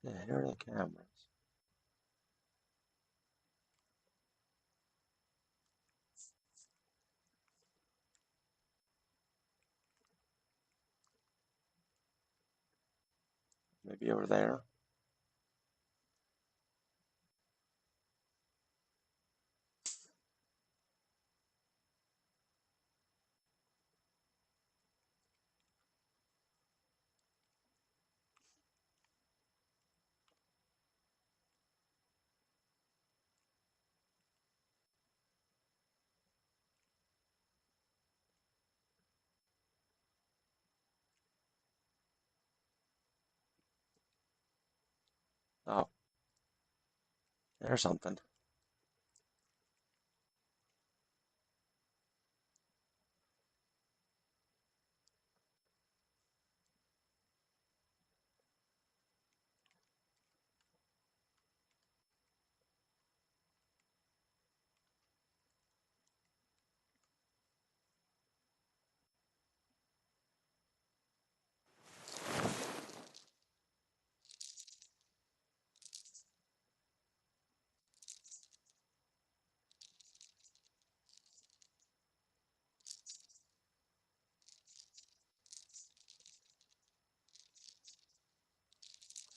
yeah, here are the cameras. Maybe over there. Oh, there's something.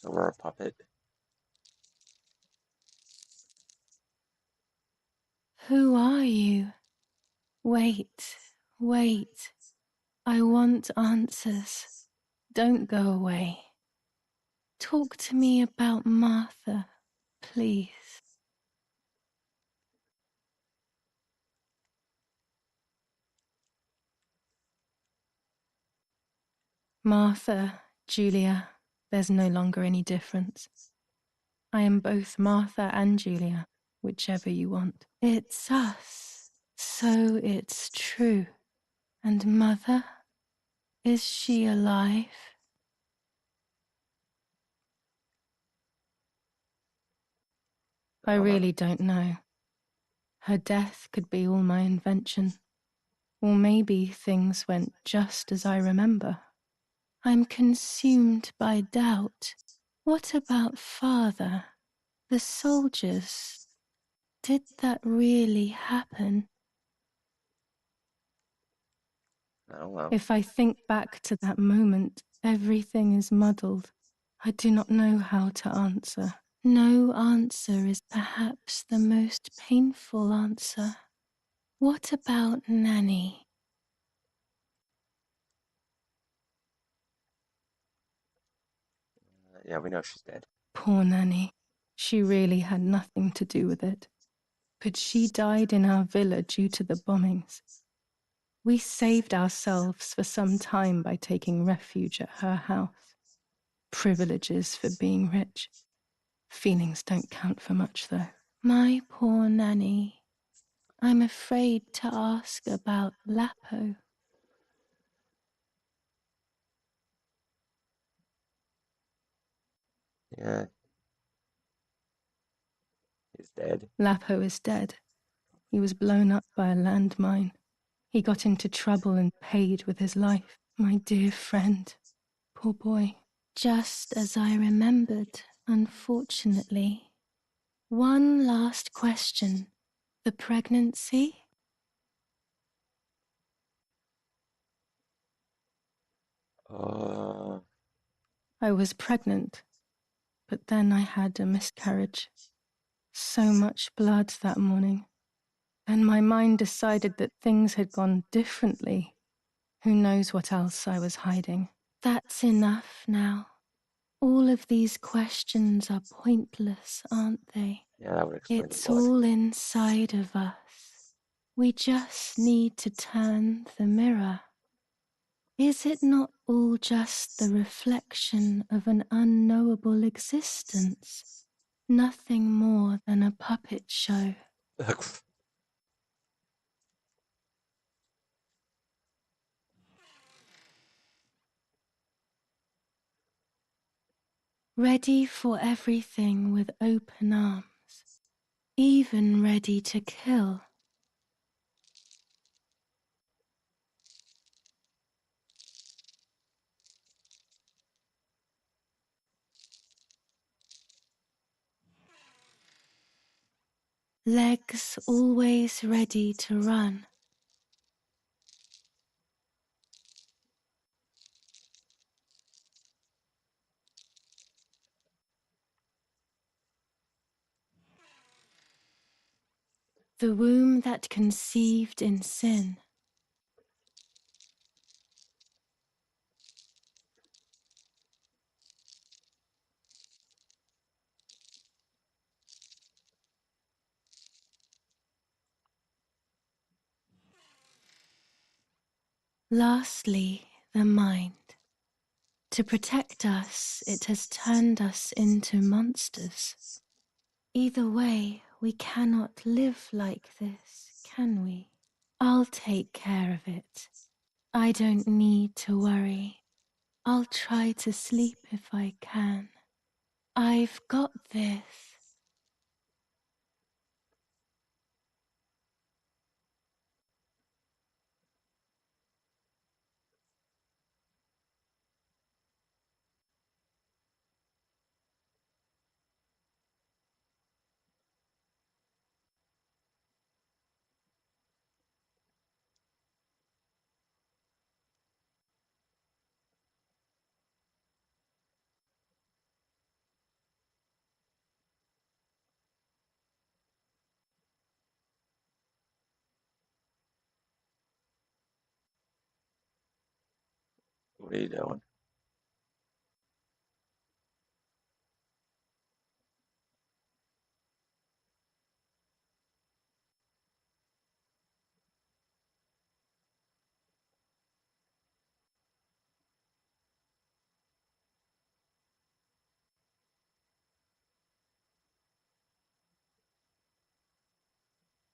So we're a puppet. Who are you? Wait, wait. I want answers. Don't go away. Talk to me about Martha, please. Martha, Julia, there's no longer any difference. I am both Martha and Julia, whichever you want. It's us, so it's true. And Mother? Is she alive? I really don't know. Her death could be all my invention. Or maybe things went just as I remember. I'm consumed by doubt. What about Father? The soldiers? Did that really happen? I don't know. If I think back to that moment, everything is muddled. I do not know how to answer. No answer is perhaps the most painful answer. What about Nanny? Yeah, we know she's dead. Poor Nanny. She really had nothing to do with it. But she died in our villa due to the bombings. We saved ourselves for some time by taking refuge at her house. Privileges for being rich. Feelings don't count for much, though. My poor Nanny. I'm afraid to ask about Lapo. Yeah. He's dead. Lapo is dead. He was blown up by a landmine. He got into trouble and paid with his life. My dear friend. Poor boy. Just as I remembered, unfortunately. One last question. The pregnancy? I was pregnant, but then I had a miscarriage. So much blood that morning. Then my mind decided that things had gone differently. Who knows what else I was hiding? That's enough now. All of these questions are pointless, aren't they? Yeah, that would explain the It's blood. all inside of us. We just need to turn the mirror. Is it not all just the reflection of an unknowable existence? Nothing more than a puppet show. Ready for everything with open arms. Even ready to kill. Legs always ready to run. The womb that conceived in sin. Lastly, the mind. To protect us, it has turned us into monsters. Either way, we cannot live like this, can we? I'll take care of it. I don't need to worry. I'll try to sleep if I can. I've got this. What are you doing?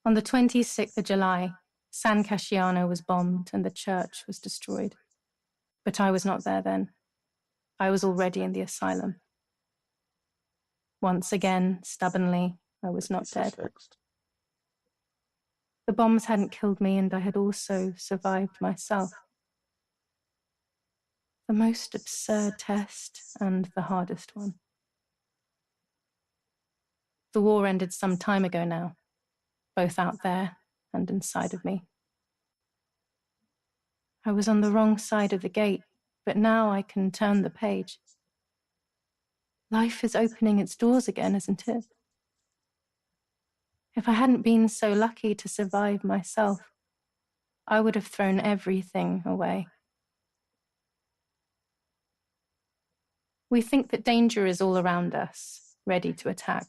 On the 26th of July, San Casciano was bombed and the church was destroyed. But I was not there then. I was already in the asylum. Once again, stubbornly, I was not dead. Crucifixed. The bombs hadn't killed me, and I had also survived myself. The most absurd test and the hardest one. The war ended some time ago now, both out there and inside of me. I was on the wrong side of the gate, but now I can turn the page. Life is opening its doors again, isn't it? If I hadn't been so lucky to survive myself, I would have thrown everything away. We think that danger is all around us, ready to attack.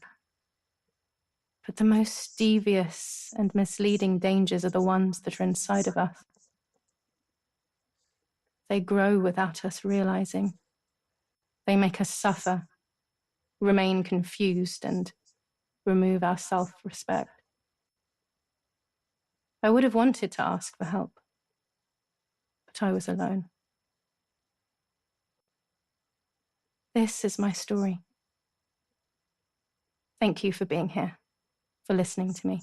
But the most devious and misleading dangers are the ones that are inside of us. They grow without us realizing. They make us suffer, remain confused, and remove our self-respect. I would have wanted to ask for help, but I was alone. This is my story. Thank you for being here, for listening to me.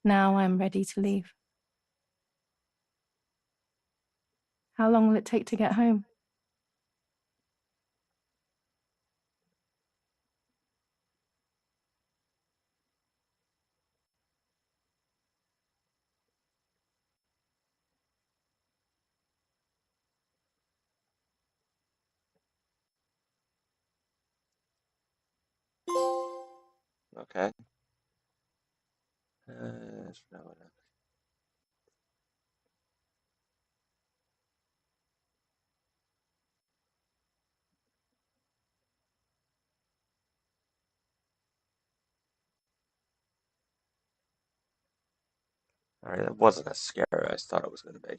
Now I'm ready to leave. How long will it take to get home? Okay. Alright, it wasn't as scary as I thought it was going to be.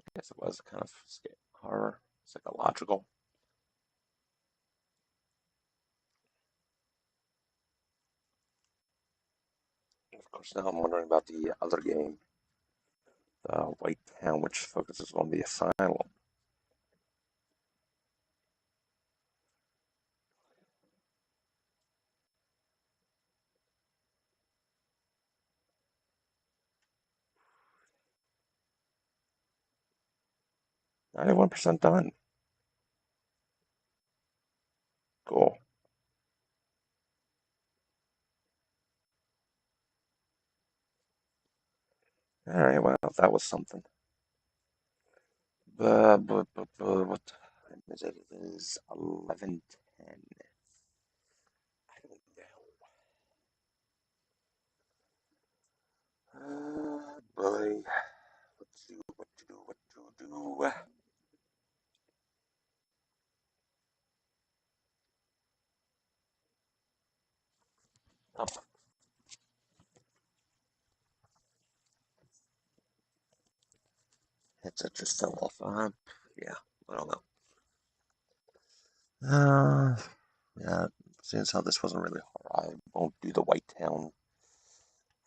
I guess it was kind of scary. Horror, psychological. Of course, now I'm wondering about the other game, the White Town, which focuses on the asylum. .91% done. Cool. Alright, well, that was something. What time is it? It is 11:10. I don't know. Boy. Let's see what to do. Oh, headset just fell off. Yeah, I don't know. Yeah, since how this wasn't really horror, I won't do the White Town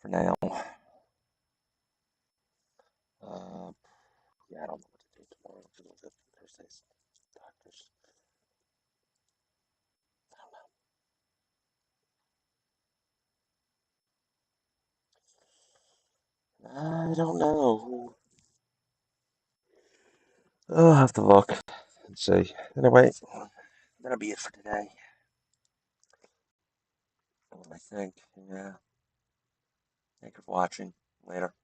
for now. Yeah, I don't know what to do tomorrow. Thursday's doctors. I don't know. I'll have to look and see. Anyway, that'll be it for today. I think. Yeah. Thank you for watching. Later.